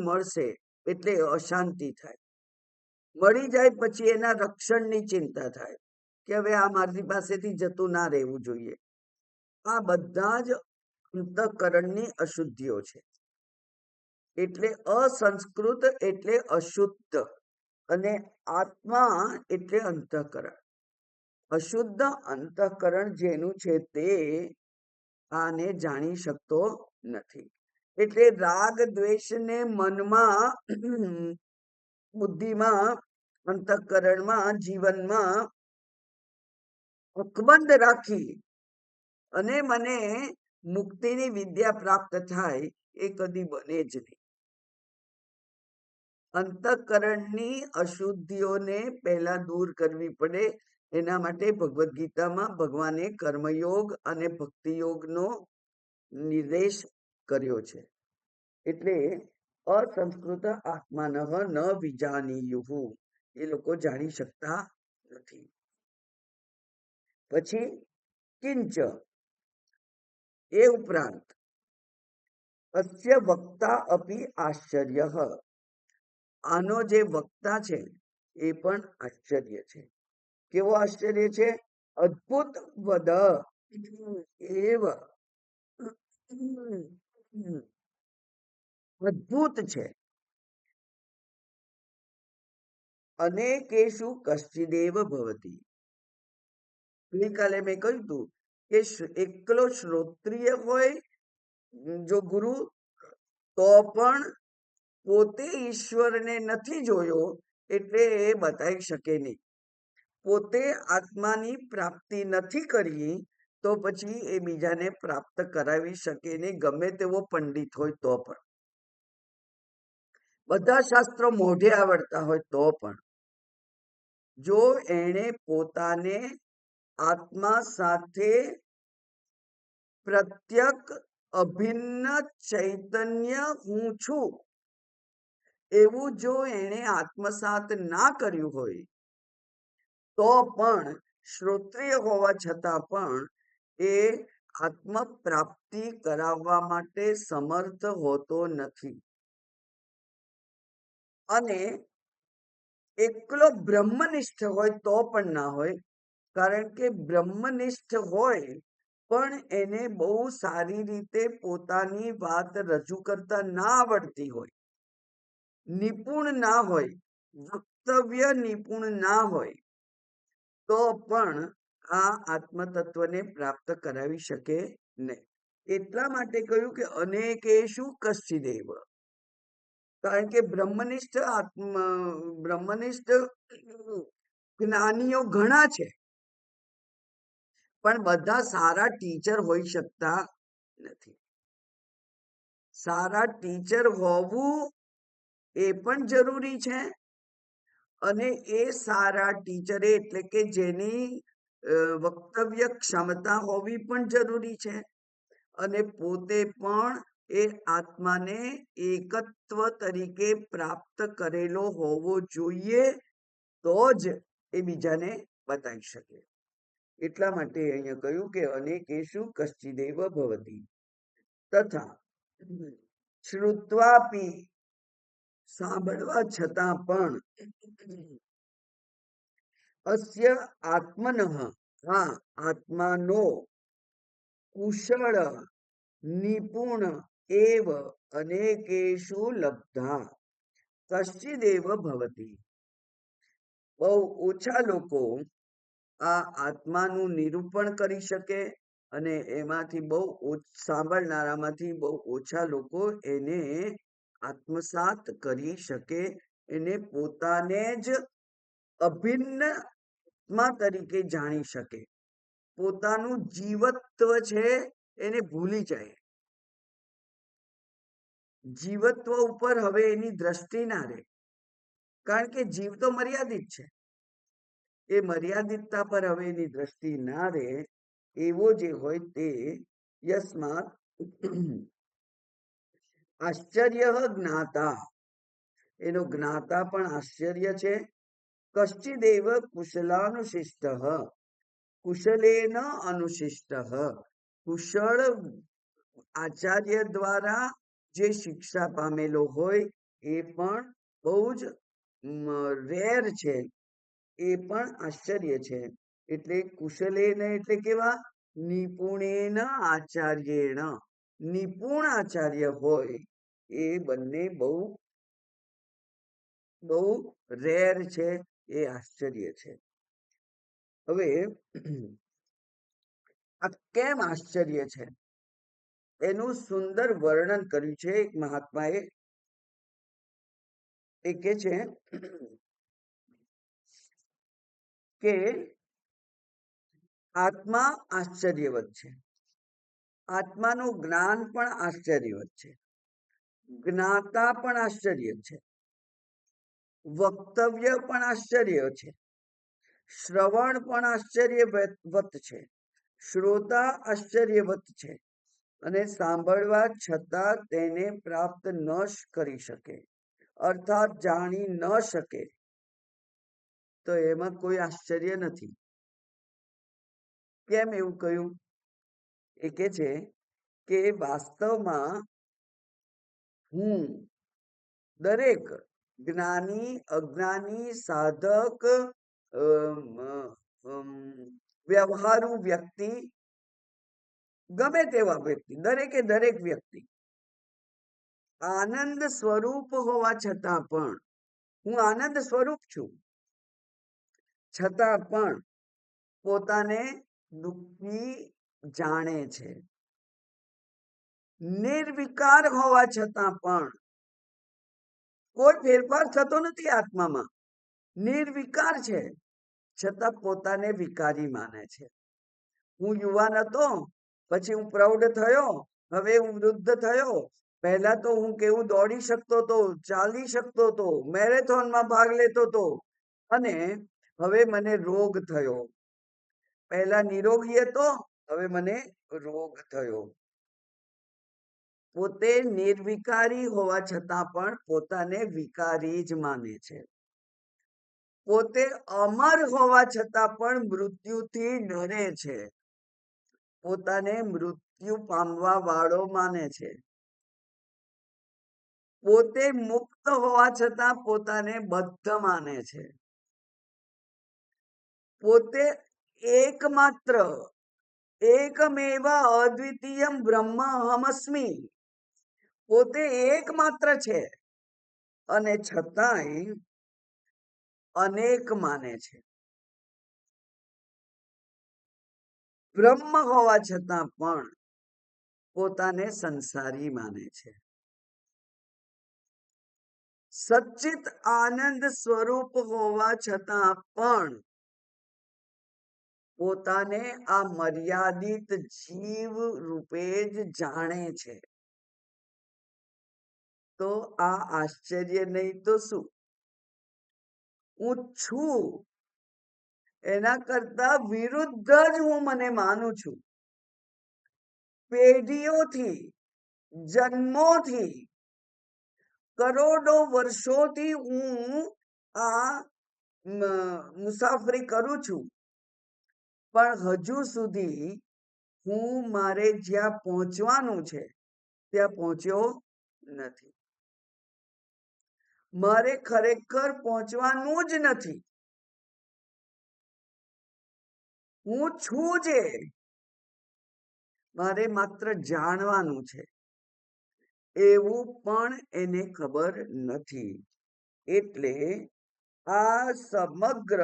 મળશે, એટલે અશાંતિ થાય. મળી જાય પછી એના રક્ષણની ચિંતા થાય કે હવે આ મારી પાસેથી જતું ના રહેવું જોઈએ. આ બધા જ અંતઃકરણની અશુદ્ધિઓ છે. એટલે અસંસ્કૃત એટલે અશુદ્ધ, અને આત્મા એટલે અંતઃકરણ. અશુદ્ધ અંતઃકરણ જેનું છે તે આને જાણી શકતો નથી. એટલે રાગ દ્વેષને મનમાં, બુદ્ધિમાં, અંતઃકરણમાં, જીવનમાં અકબંધ રાખી અને મને મુક્તિની વિદ્યા પ્રાપ્ત થાય, એ કદી બને જ નહીં. અંતઃકરણની અશુદ્ધિઓને પહેલા દૂર કરવી પડે. એના માટે ભગવદ્ ગીતામાં ભગવાને કર્મયોગ અને ભક્તિ યોગનો નિર્દેશ કર્યો છે. એટલે અસંસ્કૃત આત્માનઃ ન વિજાનીયુઃ, એ લોકો જાણી શકતા નથી. પછી કિંચ, એ ઉપરાંત અસ્ય વક્તા અપી આશ્ચર્ય, આનો જે વક્તા છે એ પણ આશ્ચર્ય છે. કેવો આશ્ચર્ય છે? અદ્ભુત વદ એવ, અદ્ભુત છે. અનેકેષુ કશ્ચિદેવ ભવતી. ગઈકાલે મેં કહ્યું હતું કે એકલો શ્રોત્રિય હોય જો ગુરુ, તો પણ પોતે ઈશ્વરને નથી જોયો એટલે એ બતાવી શકે નહીં. પોતે આત્માની પ્રાપ્તિ નથી કરી તો પછી એ બીજાને પ્રાપ્ત કરાવી શકે નહીં, ગમે તેવો પંડિત હોય તો પણ. બધા શાસ્ત્રો મોઢે આવડતા હોય તો પણ જો એણે પોતાને આત્મા સાથે પ્રત્યક અભિન્ન ચૈતન્ય હું છું એવું જો એણે આત્મસાત ના કર્યું હોય તો પણ શ્રોત્રિય હોવા છતાં પણ એ આત્મ પ્રાપ્તિ કરાવવા માટે સમર્થ હોતો નથી. અને એકલો બ્રહ્મનિષ્ઠ હોય તો પણ ના હોય, કારણ કે બ્રહ્મનિષ્ઠ હોય પણ એને બહુ સારી રીતે પોતાની વાત રજૂ કરતા ના આવડતી હોય, નિપુણ ના હોય, વક્તવ્ય નિપુણ ના હોય, તો પણ આ આત્મતત્વને પ્રાપ્ત કરાવી શકે નહીં. એટલા માટે કહ્યું કે અનેકેષુ કશ્ચિદેવ. કારણ કે બ્રહ્મનિષ્ઠ જ્ઞાનીઓ ઘણા છે, પણ બધા સારા ટીચર હોઈ શકતા નથી. સારા ટીચર હોવું એ પણ જરૂરી છે, અને એ સારા ટીચરે એટલે કે જેની વક્તવ્ય ક્ષમતા હોવી પણ જરૂરી છે, અને પોતે પણ એ આત્માને એકત્વ તરીકે પ્રાપ્ત કરેલો હોવો જોઈએ, તો જ એ બીજાને બતાવી શકે. એટલા માટે અહીંયા કહ્યું કે અનેકેષુ કશ્ચિદેવ ભવતી તથા શ્રુત્વાપી, સાંભળવા છતાં પણ અસ્ય આત્મનઃ, આ આત્માનો કુશળ નિપુણ એવ અનેકેષુ લબ્ધા કશ્ચિદેવ ભવતી. બહુ ઓછા લોકો આ આત્માનું નિરૂપણ કરી શકે, અને એમાંથી સાંભળનારામાંથી બહુ ઓછા લોકો એને આત્મસાત કરી શકે, એને પોતાને જ અભિન્ન આત્મા તરીકે જાણી શકે, પોતાનું જીવત્વ છે એને ભૂલી જાય, જીવત્વ ઉપર હવે એની દ્રષ્ટિ ના રહે, કારણ કે જીવ તો મર્યાદિત છે. એ મર્યાદિતતા પર હવે એની દ્રષ્ટિ ના રહે, એવો જે હોય તે યસ્માત આશ્ચર્ય જ્ઞાતા, એનો જ્ઞાતા પણ આશ્ચર્ય છે. કશ્ચિદેવ કુશલાનુશિષ્ટ, કુશલેન અનુશિષ્ટ, કુશળ આચાર્ય દ્વારા જે શિક્ષા પામેલો હોય એ પણ બહુ જ રેર છે, એ પણ આશ્ચર્ય છે. એટલે કુશલેન એટલે કેવા? નિપુણેન આચાર્યેણ, નિપુણ આચાર્ય હોય એ બંને બહુ રેર છે, એ આશ્ચર્ય છે. હવે આ કેમ આશ્ચર્ય છે એનું સુંદર વર્ણન કર્યું છે એક મહાત્માએ. એ કે છે કે આત્મા આશ્ચર્યવત છે, આત્માનું જ્ઞાન પણ આશ્ચર્યવત છે, જ્ઞાતા પણ આશ્ચર્ય છે, વક્તવ્ય પણ આશ્ચર્ય છે, શ્રવણ પણ આશ્ચર્યવત છે, શ્રોતા આશ્ચર્યવત છે, અને સાંભળવા છતાં તેને પ્રાપ્ત ન કરી શકે, અર્થાત જાણી ન શકે, તો એમાં કોઈ આશ્ચર્ય નથી. કેમ એવું કહ્યું? એ કે છે કે વાસ્તવમાં હું દરેક જ્ઞાની, અજ્ઞાની, સાધક, વ્યવહારુ વ્યક્તિ, ગમે તેવા વ્યક્તિ, દરેક વ્યક્તિ આનંદ સ્વરૂપ હોવા છતાં પણ, હું આનંદ સ્વરૂપ છું, છતાં પણ પોતાને દુઃખી જાણે છે. નિર્વિકાર હોવા છતાં પણ કોઈ ફેરફાર થતો નથી આત્મામાં, નિર્વિકાર છે, છતાં પોતાને વિકારી માને છે. હું યુવાન હતો, પછી હું પ્રૌઢ થયો, હવે હું વૃદ્ધ થયો. પહેલા તો હું કેવું દોડી શકતો હતો, ચાલી શકતો હતો, મેરેથોનમાં ભાગ લેતો હતો, અને હવે મને રોગ થયો. પહેલા નિરોગી હતો, હવે મને રોગ થયો. પોતે નિર્વિકારી હોવા છતાં પણ પોતાને વિકારી જ માને છે. પોતે અમર હોવા છતાં પણ મૃત્યુથી ડરે છે, પોતાને મૃત્યુ પામવા વાળો માને છે. પોતે મુક્ત હોવા છતાં પોતાને બદ્ધ માને છે. પોતે એકમાત્ર એકમેવ અદ્વિતીયમ બ્રહ્મ અહમસ્મી. પોતે એકમાત્ર છે અને છતાંય અનેક માને છે. બ્રહ્મ હોવા છતાં પણ પોતાને સંસારી માને છે. સચ્ચિત આનંદ સ્વરૂપ હોવા છતાં પણ પોતાને આ મર્યાદિત જીવ રૂપે જ જાણે છે. તો આ આશ્ચર્ય નહીં તો શું? હું છું એના કરતા વિરુદ્ધ જ હું મને માનું છું. પેઢીઓથી, જન્મોથી, કરોડો વર્ષોથી હું આ મુસાફરી કરું છું, પણ હજુ સુધી હું મારે જ્યાં પહોંચવાનું છે ત્યાં પહોંચ્યો નથી. મારે ખરેખર પહોંચવાનું જ નથી. હું છું જે મારે માત્ર જાણવાનું છે એવું પણ એને ખબર નથી. એટલે આ સમગ્ર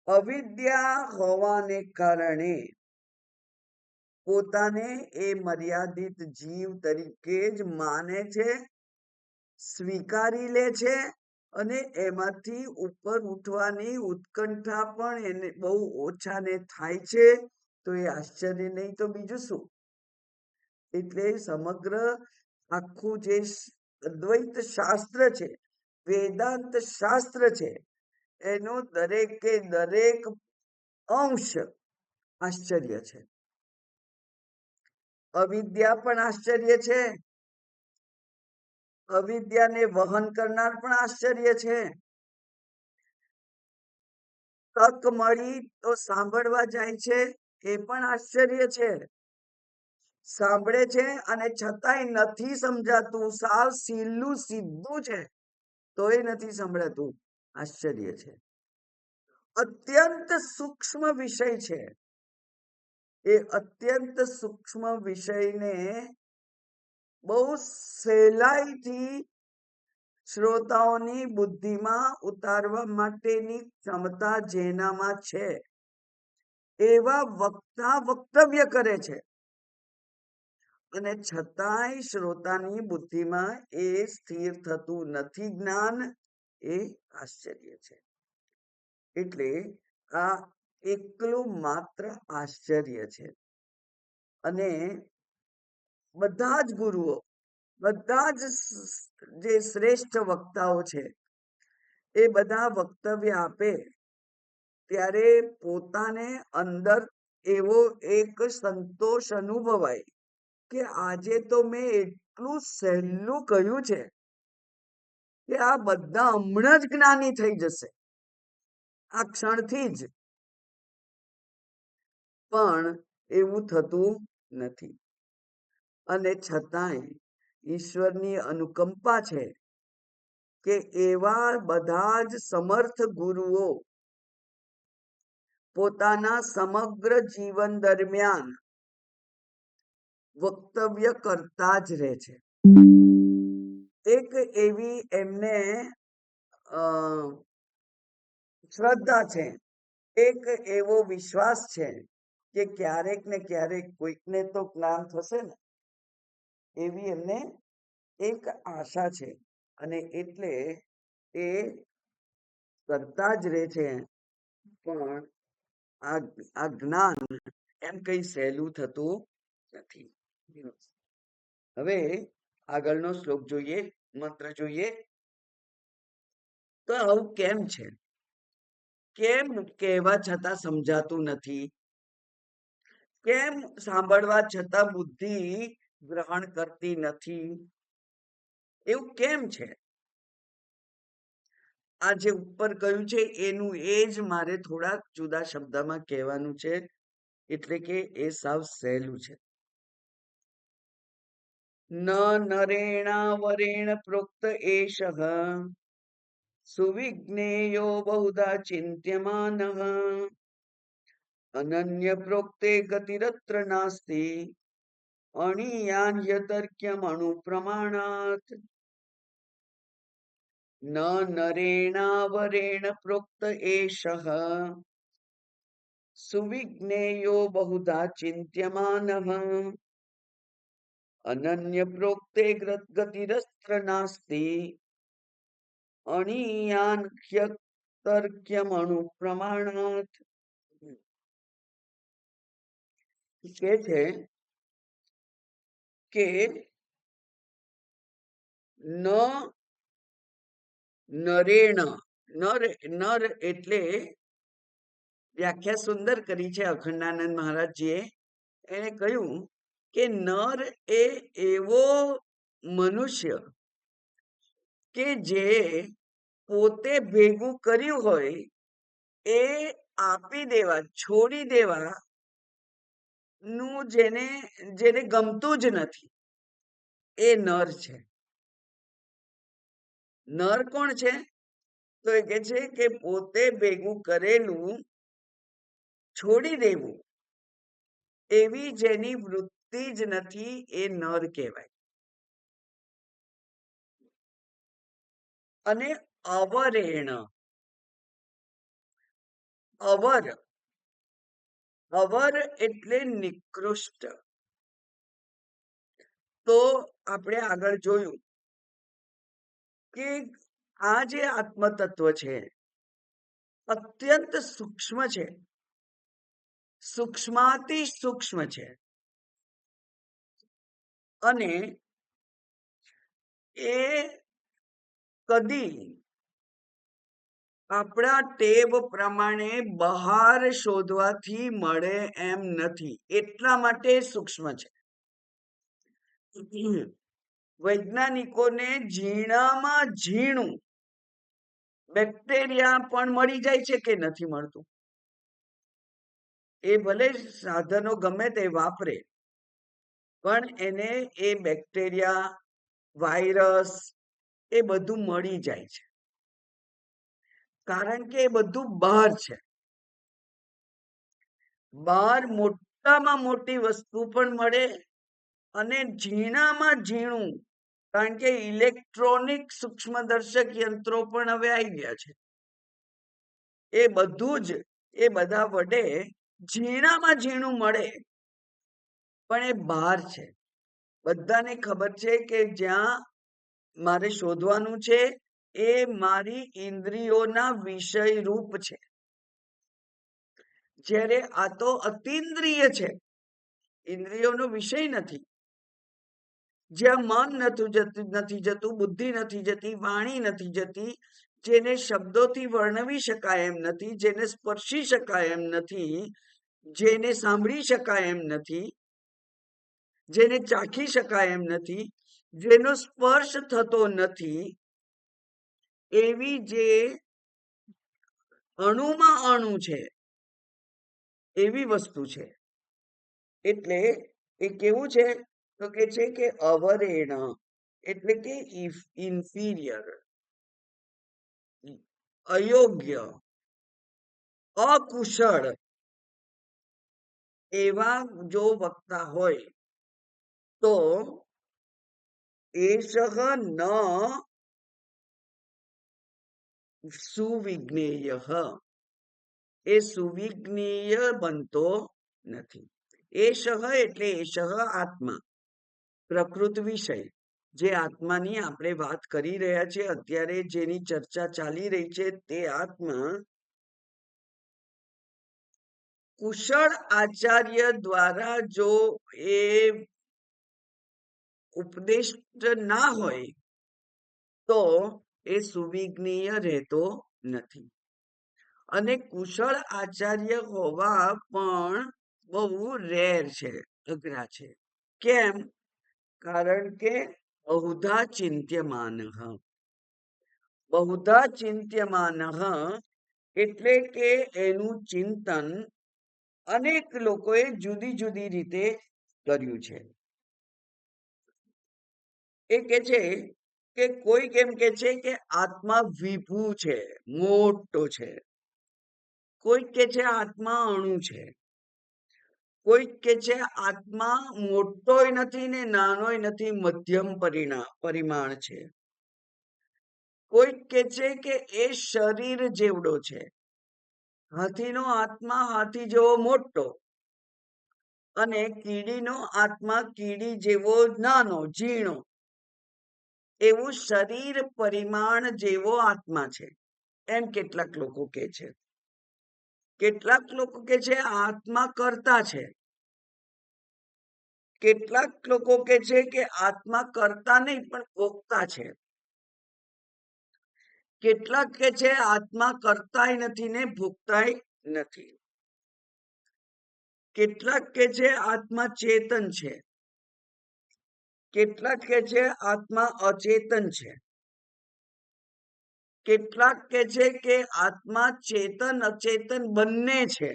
અવિદ્યા હોવાને કારણે પોતાને એ મર્યાદિત જીવ તરીકે જ માને છે, સ્વીકારી લે છે અને એમાંથી ઉપર ઉઠવાની ઉત્કંઠા પણ એને બહુ ઓછાને થાય છે. તો એ આશ્ચર્ય નહીં તો બીજું શું? એટલે સમગ્ર આખું જે અદ્વૈત શાસ્ત્ર છે, વેદાંત શાસ્ત્ર છે, એનો દરેકે દરેક અંશ આશ્ચર્ય છે. અવિદ્યા પણ આશ્ચર્ય છે, અવિદ્યાને વહન કરનાર પણ આશ્ચર્ય છે. તક મળી તો સાંભળવા જાય છે એ પણ આશ્ચર્ય છે. સાંભળે છે અને છતાંય નથી સમજાતું, સાવ સીલું સીધું છે તોય નથી સંભળાતું, આશ્ચર્ય છે. અત્યંત સૂક્ષ્મ વિષય છે. એ અત્યંત સૂક્ષ્મ વિષયને બહુ સહેલાઈથી શ્રોતાઓની બુદ્ધિમાં ઉતારવા માટેની ક્ષમતા જેનામાં છે એવા વક્તા વક્તવ્ય કરે છે અને છતાંય શ્રોતાની બુદ્ધિમાં એ સ્થિર થતું નથી જ્ઞાન. એ આશ્ચર્ય છે. એટલે આ એકલું માત્ર આશ્ચર્ય છે. અને બધા જ ગુરુઓ, બધા જ જે શ્રેષ્ઠ વક્તાઓ છે એ બધા વક્તવ્ય આપે ત્યારે પોતાને અંદર એવો એક સંતોષ અનુભવાય કે આજે તો મેં એટલું સહેલું કહ્યું છે કે આ બધા હમણાં જ જ્ઞાની થઈ જશે, આ ક્ષણથી જ. પણ એવું થતું નથી. અને છતાંય ઈશ્વરની અનુકંપા છે કે એવા બધા જ સમર્થ ગુરુઓ પોતાના સમગ્ર જીવન દરમિયાન વક્તવ્ય કરતા જ રહે છે. એક એવી એમને શ્રદ્ધા છે, એક એવો વિશ્વાસ છે કે ક્યારેક ને ક્યારેક કોઈકને તો જ્ઞાન થશે ને, એવી એમને એક આશા છે. અને એટલે એ કરતા જ રહે છે. પણ આ જ્ઞાન એમ કઈ સહેલું થતું નથી. હવે આગળનો શ્લોક જોઈએ, મંત્ર જોઈએ. તો આવું કેમ છે? કેમ કહેવા છતાં સમજાતું નથી? કેમ સાંભળવા છતાં બુદ્ધિ ગ્રહણ કરતી નથી? એવું કેમ છે? આ જે ઉપર કહ્યું છે એનું એ જ મારે થોડાક જુદા શબ્દમાં કહેવાનું છે, એટલે કે એ સાવ સહેલું છે. ન નરેણા વરેણ પ્રોક્ત એષઃ સુવિજ્ઞેયો બહુધા ચિંત્યમાનઃ અનન્ય પ્રોક્તે ગતિરત્ર નાસ્તિ અણીયાન્યતર્ક્યમ અણુપ્રમાણાત ન નરેણાવરેણ પ્રોક્ત એષઃ સુવિજ્ઞેયો બહુધા ચિંત્યમાનઃ અનન્ય પ્રોક્તે ગતિરત્ર નાસ્તિ અણીયાન્યતર્ક્યમ અણુપ્રમાણાત. કે છે કે ન નરેણ, નર એટલે વ્યાખ્યા સુંદર કરી છે અખંડાનંદ મહારાજજીએ. એને કહ્યું કે નર એ એવો મનુષ્ય કે જે પોતે ભેગું કર્યું હોય એ આપી દેવા, છોડી દેવા નું જેને ગમતું જ નથી એ નર છે. નર કોણ છે? તો એ કે છે કે પોતે ભેગું કરેલું છોડી દેવું એવી જેની વૃત્તિ જ નથી એ નર કહેવાય. અને અવરેણ, અવર એટલે નિકૃષ્ટ. તો આપણે આગળ જોયું કે આ જે આત્મતત્વ છે અત્યંત સૂક્ષ્મ છે, સૂક્ષ્માતિ સૂક્ષ્મ છે. અને એ કદી આપણા ટેવ પ્રમાણે બહાર શોધવાથી મળે એમ નથી, એટલા માટે સૂક્ષ્મ છે. વૈજ્ઞાનિકોને ઝીણામાં ઝીણું બેક્ટેરિયા પણ મળી જાય છે કે નથી મળતું? એ ભલે સાધનો ગમે તે વાપરે પણ એને એ બેક્ટેરિયા, વાયરસ એ બધું મળી જાય છે, કારણ કે એ બધું બહાર છે. બહાર મોટામાં મોટી વસ્તુ પણ મળે અને ઝીણામાં ઝીણું, કારણ કે ઇલેક્ટ્રોનિક સૂક્ષ્મદર્શક યંત્રો પણ હવે આવી ગયા છે. એ બધું જ એ બધા વડે ઝીણામાં ઝીણું મળે પણ એ બહાર છે. બધાને ખબર છે કે જ્યાં મારે શોધવાનું છે એ મારી ઇન્દ્રિયોના વિષય રૂપ છે, જ્યારે આ તો અતિન્દ્રિય છે, ઇન્દ્રિયોનો વિષય નથી. જ્યાં મન નથી જતું, બુદ્ધિ નથી જતી, વાણી નથી જતી, જેને શબ્દોથી વર્ણવી શકાય એમ નથી, જેને સ્પર્શી શકાય એમ નથી, જેને સાંભળી શકાય એમ નથી, જેને ચાખી શકાય એમ નથી, જેનો સ્પર્શ થતો નથી, એવી જે અણુમાં અણુ છે એવી વસ્તુ છે. એટલે એ કેવું છે? તો કે છે કે અવરેણ એટલે કે ઇન્ફિરિયર, અયોગ્ય, અકુશળ એવા જો વક્તા હોય તો એષઃ ન સુવિજ્ઞેય, એ સુવિજ્ઞેય બનતો નથી. એષઃ એટલે એષઃ આત્મા, પ્રકૃત વિષય, જે આત્માની આપણે વાત કરી રહ્યા છીએ અત્યારે, જેની ચર્ચા ચાલી રહી છે તે આત્મા કુશળ આચાર્ય દ્વારા જો એ ઉપદેશ ના હોય તો એ સુવિજ્ઞેય રહેતો નથી. અને કુશળ આચાર્ય હોવા પણ બહુ રેર છે, અઘરા છે. કેમ? કારણ કે બહુધા ચિંત્યમાન, બહુધા ચિંત્યમાન એટલે કે એનું ચિંતન અનેક લોકોએ જુદી જુદી રીતે કર્યું છે. એ કે છે કે કોઈ કેમ કે છે કે આત્મા વિભુ છે, મોટો છે. કોઈ કે છે આત્મા અણુ છે. કોઈક કે છે આત્મા મોટોય નથી ને નાનોય નથી, મધ્યમ પરિમાણ છે. કોઈક કે છે કે એ શરીર જેવડો છે. હાથીનો આત્મા હાથી જેવો મોટો અને કીડીનો આત્મા કીડી જેવો નાનો ઝીણો. એવું શરીર પરિમાણ જેવો આત્મા છે, એમ કેટલાક લોકો કે છે. કેટલાક લોકો કે છે આત્મા કર્તા છે. કેટલાક લોકો કે છે કે આત્મા કર્તા નહીં પણ ભોગતા છે. કેટલાક કે છે આત્મા કર્તાય નથી ને ભોગતાય નથી. કેટલાક કે છે આત્મા ચેતન છે. કેટલાક કે છે આત્મા અચેતન છે. કેટલાક કે છે કે આત્મા ચેતન અચેતન બંને છે.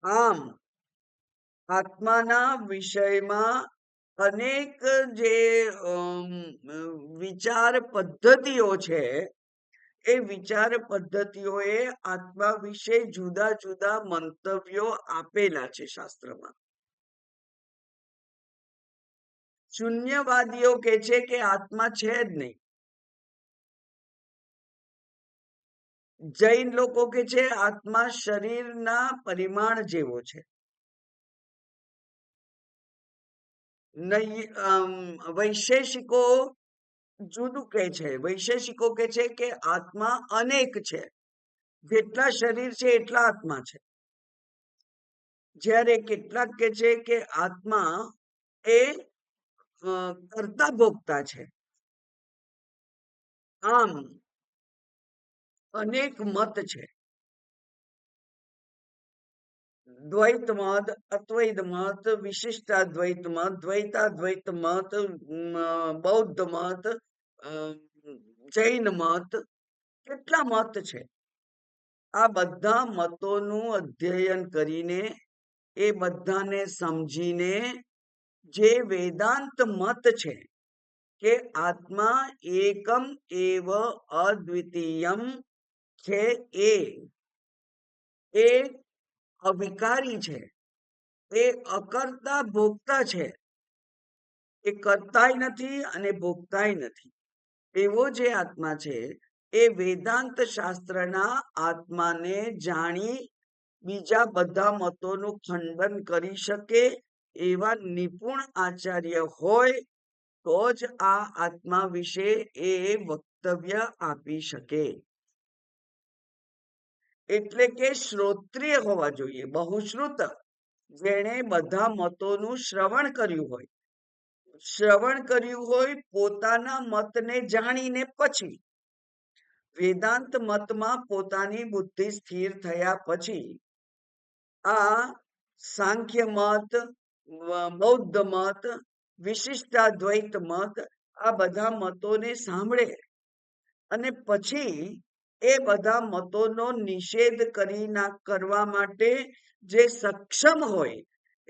આમ આત્માના વિષયમાં અનેક જે વિચાર પદ્ધતિઓ છે, એ વિચાર પદ્ધતિઓએ આત્મા વિશે જુદા જુદા મંતવ્યો આપેલા છે શાસ્ત્રમાં. શૂન્યવાદીઓ કે છે કે આત્મા છે જ નહીં. જૈન લોકો કે છે આત્મા શરીરના પરિમાણ જેવો છે. વૈશેષિકો જુદું કહે છે. વૈશેષિકો કે છે કે આત્મા અનેક છે, જેટલા શરીર છે એટલા આત્મા છે. જ્યારે કેટલાક કે છે કે આત્મા એ કરતા ભોગતા છે. આમ અનેક મત છે. દ્વૈત મત, અદ્વૈત મત, વિશિષ્ટાદ્વૈત મત, દ્વૈતાદ્વૈત મત, બૌદ્ધ મત, જૈન મત, કેટલા મત છે. આ બધા મતોનું અધ્યયન કરીને, એ બધાને સમજીને જે વેદાંત મત છે કે આત્મા એકમ એવ અદ્વિતીયમ છે, એ અવિકારી છે, એ અકર્તા ભોગતા છે. એ કરતાય નથી અને ભોગતાય નથી. એવો જે આત્મા છે એ વેદાંત શાસ્ત્રના આત્માને જાણી બીજા બધા મતોનું ખંડન કરી શકે એવા નિપુણ આચાર્ય હોય તો જ આ આત્મા વિશે એ વક્તવ્ય આપી શકે. એટલે કે શ્રોત્રિય હોવા જોઈએ, બહુશ્રુત, જેણે બધા મતોનું શ્રવણ કર્યું હોય, પોતાના મતને જાણીને પછી વેદાંત મતમાં પોતાની બુદ્ધિ સ્થિર થયા પછી આ સાંખ્ય મત, બૌદ્ધ મત, વિશિષ્ટાદ્વૈત મત, આ બધા મતોને સાંભળે અને પછી એ બધા મતોનો નિષેધ કરવા માટે જે સક્ષમ હોય,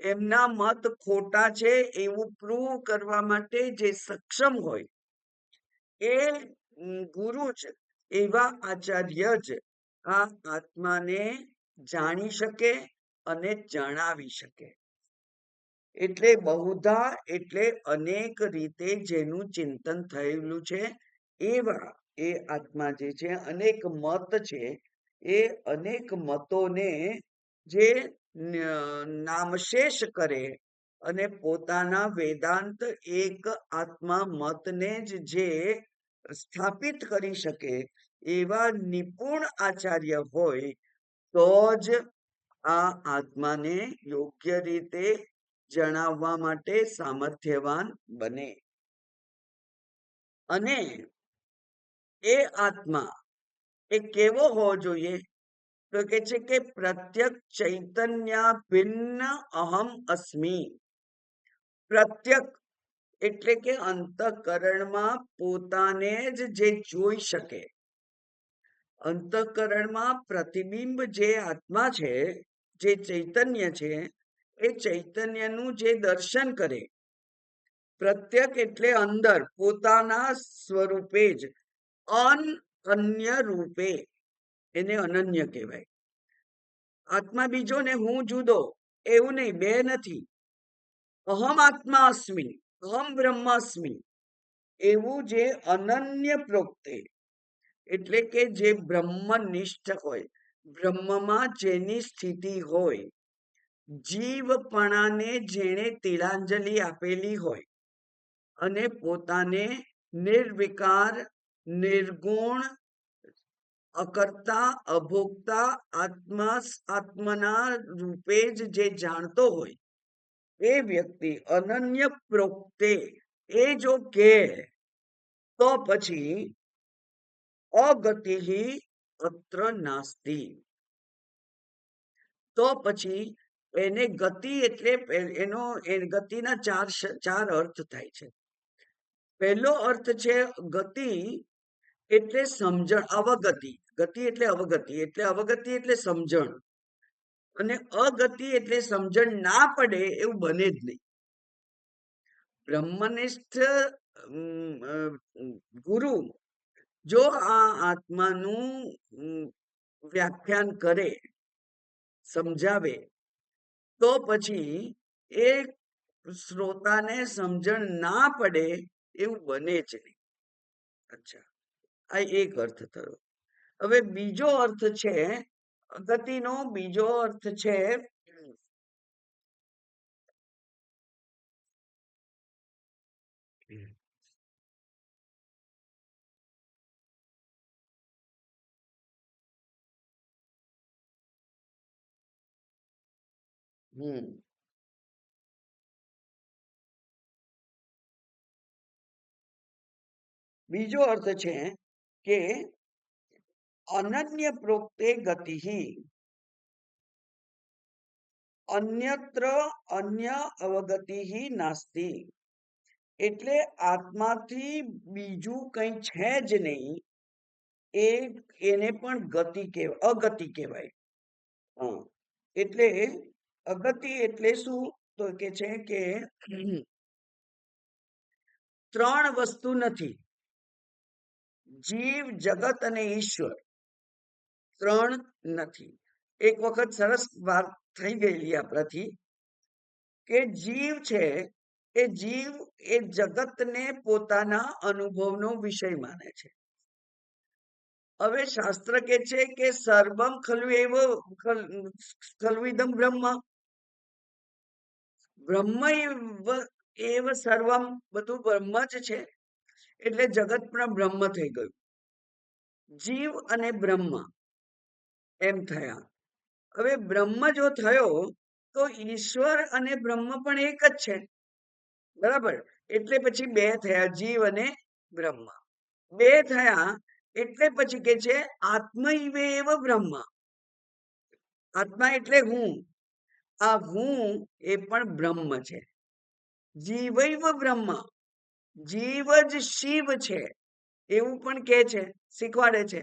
એમના મત ખોટા છે એવું પ્રૂવ કરવા માટે જે સક્ષમ હોય, એ ગુરુ જ, એવા આચાર્ય જ આ આત્માને જાણી શકે અને જણાવી શકે. એટલે બહુધા એટલે અનેક રીતે જેનું ચિંતન થયેલું છે એવા એ આત્મા જે છે, અનેક મત છે, એ અનેક મતોને જે નામશેષ કરે અને પોતાના વેદાંત એક આત્મા મતને જ જે સ્થાપિત કરી શકે એવા નિપુણ આચાર્ય હોય તો જ આ આત્માને યોગ્ય રીતે જણાવવા માટે સામર્થ્યવાન બને. અને એ આત્મા એ કેવો હોવો જોઈએ? તો કે છે કે પ્રત્યક ચૈતન્ય ભિન્ન અહમ અસ્મી. પ્રત્યક એટલે કે અંતઃકરણમાં પોતાને જ જે જોઈ શકે, અંતઃકરણમાં પ્રતિબિંબ જે આત્મા છે, જે ચૈતન્ય છે, એ ચૈતન્યનું જે દર્શન કરે. પ્રત્યક એટલે અંદર, પોતાના સ્વરૂપે જ, અનન્ય રૂપે, એને અનન્ય કહેવાય. આત્મા બીજો ને હું જુદો, એવું નહીં, બે નથી. અહમ આત્મા અસ્મિ, અહમ બ્રહ્માસ્મિ, એવું જે અનન્ય પ્રોક્તે, એટલે કે જે બ્રહ્મનિષ્ઠ હોય, બ્રહ્મમાં જેની સ્થિતિ હોય, જીવપણાને જેણે તિલાંજલિ આપેલી હોય અને પોતાને નિર્વિકાર, નિર્ગુણ, અકર્તા, અભોક્તા, આત્મના રૂપે જ જે જાણતો હોય, એ વ્યક્તિ અનન્ય પ્રોક્તે એ જો કે, તો પછી અગતિ અત્ર નાસ્તિ, તો પછી એને ગતિ એટલે એનો ગતિના ચાર અર્થ થાય છે. પહેલો અર્થ છે ગતિ એટલે સમજણ, અવગતિ. ગતિ એટલે અવગતિ, એટલે અવગતિ એટલે સમજણ. અને અગતિ એટલે સમજણ ના પડે એવું બને જ નહીં. બ્રહ્મનિષ્ઠ ગુરુ જો આ આત્માનું વ્યાખ્યાન કરે, સમજાવે, તો પછી એ શ્રોતાને સમજણ ના પડે એવું બને જ નહીં. અચ્છા, આ એક અર્થ થયો. હવે બીજો અર્થ છે ગતિનો, બીજો અર્થ છે બીજો અર્થ છે કે અનન્ય પ્રોક્તે ગતિ, અન્યત્ર અન્ય અવગતિ નાસ્તિ, એટલે આત્માથી બીજું કંઈ છે જ નહીં, એને પણ ગતિ કહેવાય, અગતિ કહેવાય. એટલે અગતિ એટલે શું? તો કે છે કે ત્રણ વસ્તુ નથી, જીવ, જગત અને ઈશ્વર, ત્રણ નથી. એક વખત સરસ વાત થઈ ગયેલી આપણાથી કે જીવ છે, એ જીવ એ જગતને પોતાના અનુભવનો વિષય માને છે. હવે શાસ્ત્ર કે છે કે સર્વમ ખલુ ખલવિદમ બ્રહ્મ, બ્રહ્મ એવ સર્વમ, બધું બ્રહ્મ જ છે, એટલે જગત પણ બ્રહ્મ થઈ ગયું. જીવ અને બ્રહ્મ એમ થયા. હવે બ્રહ્મ જો થયો તો ઈશ્વર અને બ્રહ્મ પણ એક જ છે, બરાબર? એટલે પછી બે થયા, જીવ અને બ્રહ્મ. બે થયા એટલે પછી કે છે આત્મૈવ બ્રહ્મ, આત્મા એટલે હું, આ હું એ પણ બ્રહ્મ છે. જીવૈવ બ્રહ્મ, જીવ જ શિવ છે, એવું પણ કે છે, શીખવાડે છે.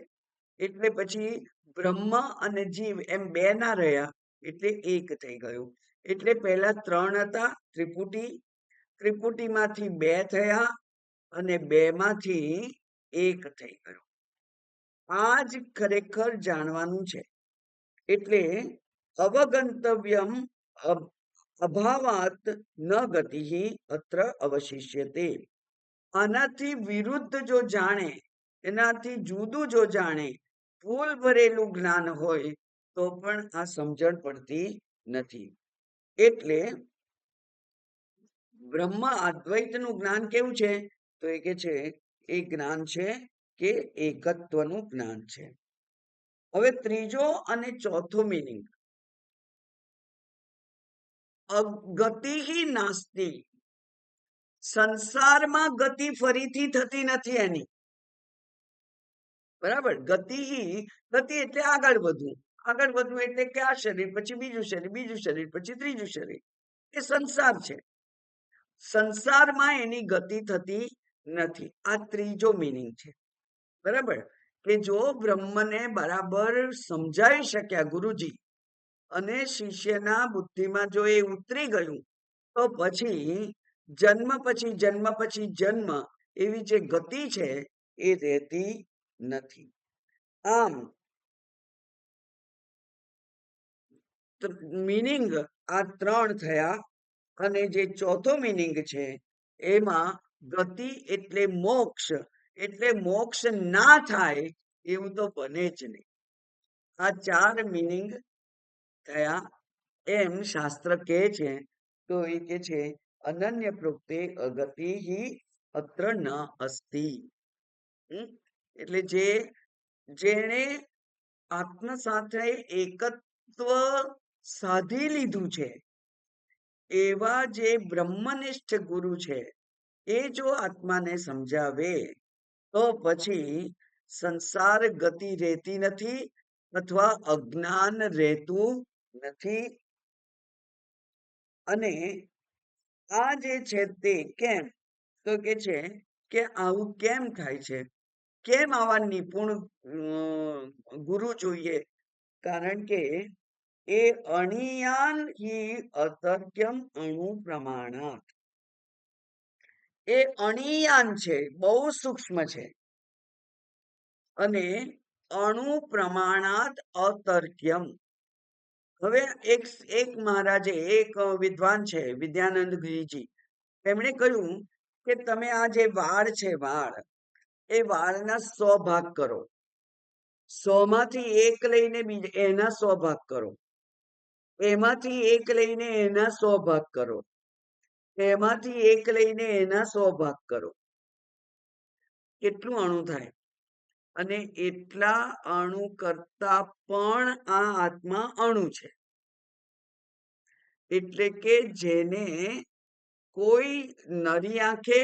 એટલે પછી બ્રહ્મ અને જીવ એમ બે ના રહ્યા, એટલે એક થઈ ગયું. એટલે પહેલા ત્રણ હતા, ત્રિપુટીમાંથી બે થયા અને બે માંથી એક થઈ ગયું. આ જ ખરેખર જાણવાનું છે. એટલે અવગંતવ્યમ અભાવાત ન ગતિ અત્ર અવશિષ્યતે. આનાથી વિરુદ્ધ જો જાણે, એનાથી જુદું જો જાણે, ભૂલ ભરેલું જ્ઞાન હોય તો પણ આ સમજણ પડતી નથી. એટલે બ્રહ્મ અદ્વૈતનું જ્ઞાન કેવું છે? તો એ કે છે એ જ્ઞાન છે કે એકત્વનું જ્ઞાન છે. હવે ત્રીજો અને ચોથો મિનિંગ, ગતિ નાસ્તિ, સંસારમાં ગતિ ફરીથી થતી નથી એની, બરાબર? ગતિ એટલે આગળ વધવું, આગળ વધવું એટલે કે આ શરીર પછી બીજું શરીર, બીજું શરીર પછી ત્રીજું શરીર, એ સંસાર છે. સંસારમાં એની ગતિ થતી નથી, આ ત્રીજો મિનિંગ છે, બરાબર? કે જો બ્રહ્મને બરાબર સમજાવી શક્યા ગુરુજી અને શિષ્યના બુદ્ધિમાં જો એ ઉતરી ગયું, તો પછી જન્મ પછી જન્મ પછી જન્મ એવી જે ગતિ છે એ રહેતી નથી. આમ મીનિંગ આ ત્રણ થયા. અને જે ચોથો મીનિંગ છે એમાં ગતિ એટલે મોક્ષ ના થાય એવું તો બને જ નહીં. આ ચાર મીનિંગ થયા એમ શાસ્ત્ર કહે છે. તો એ કે છે અનન્ય પ્રોક્તે અગતિ અત્ર ન અસ્તિ. એટલે જેણે આત્મ સાથે એકત્વ સાધી લીધું છે એવા જે બ્રહ્મનિષ્ઠ ગુરુ છે એ જો આત્માને સમજાવે તો પછી સંસાર ગતિ રહેતી નથી અથવા અજ્ઞાન રહેતું નથી. અને આ જે છે તે કેમ તો કે છે કે આવું કેમ થાય છે, કેમ આવા નિપુણ ગુરુ જોઈએ? કારણ કે એ અણિયાન હિ અતર્ક્યમ અણુ પ્રમાણાત. એ અણિયાન છે, બહુ સૂક્ષ્મ છે, અને અણુ પ્રમાણાત અતર્ક્યમ. હવે એક મહારાજે, એક વિદ્વાન છે વિદ્યાનંદ ગિરીજી, એમણે કહ્યું કે તમે આ જે વાળ છે એ વાળના 100 ભાગ કરો, 100 માંથી એક લઈને એના 100 ભાગ કરો, એમાંથી એક લઈને એના 100 ભાગ કરો, એમાંથી એક લઈને એના 100 ભાગ કરો. કેટલું અણુ થાય? અને એટલા અણુ કરતા પણ આ આત્મા અણુ છે. એટલે કે જેને કોઈ નરી આંખે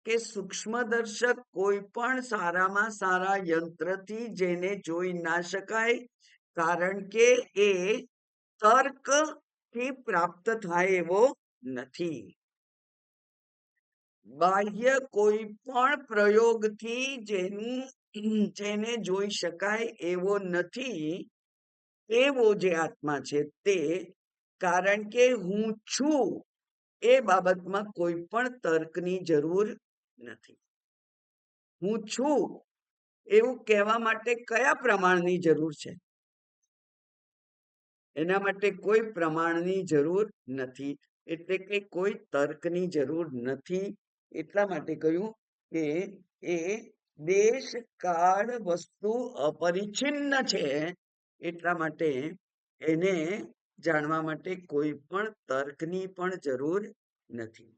કે સૂક્ષ્મદર્શક કોઈ પણ સારામાં સારા યંત્રથી જેને જોઈ ના શકાય, કારણ કે એ તર્કથી પ્રાપ્ત થાય એવો નથી. બાહ્ય કોઈ પણ પ્રયોગથી જેને જોઈ શકાય એવો નથી એવો જે આત્મા છે તે, કારણ કે હું છું એ બાબતમાં કોઈ પણ તર્કની જરૂર નથી. હું છું એવું કહેવા માટે કયા પ્રમાણની જરૂર છે? એના માટે કોઈ પ્રમાણની જરૂર નથી, એટલે કે કોઈ તર્કની જરૂર નથી. એટલા માટે કહ્યું કે એ દેશ કાળ વસ્તુ અપરિચ્છિન્ન છે. એટલા માટે એને જાણવા માટે કોઈ પણ તર્કની પણ જરૂર નથી.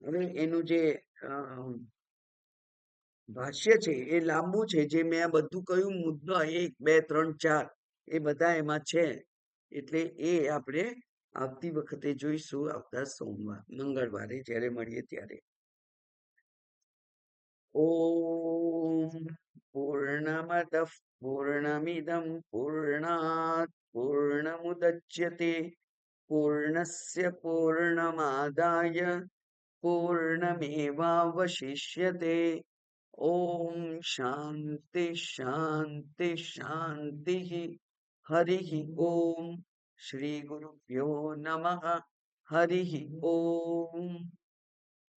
હવે એનું જે ભાષ્ય છે એ લાંબુ છે, જે મેં આ બધું કહ્યું મુદ્દા 1, 2, 3, 4 એ બધા એમાં છે. એટલે એ આપણે આવતી વખતે જોઈશું, આવતા મંગળવારે જ્યારે મળીએ ત્યારે. ઓમ પૂર્ણમદ પૂર્ણમિદમ પૂર્ણાત પૂર્ણમુદચ્યતે પૂર્ણસ્ય પૂર્ણમાદાય પૂર્ણમેવાવશિષ્યતે. ઓમ શાંતિ શાંતિ શાંતિ. હરિ ઓમ. શ્રી ગુરુભ્યો નમઃ. હરિ ઓમ.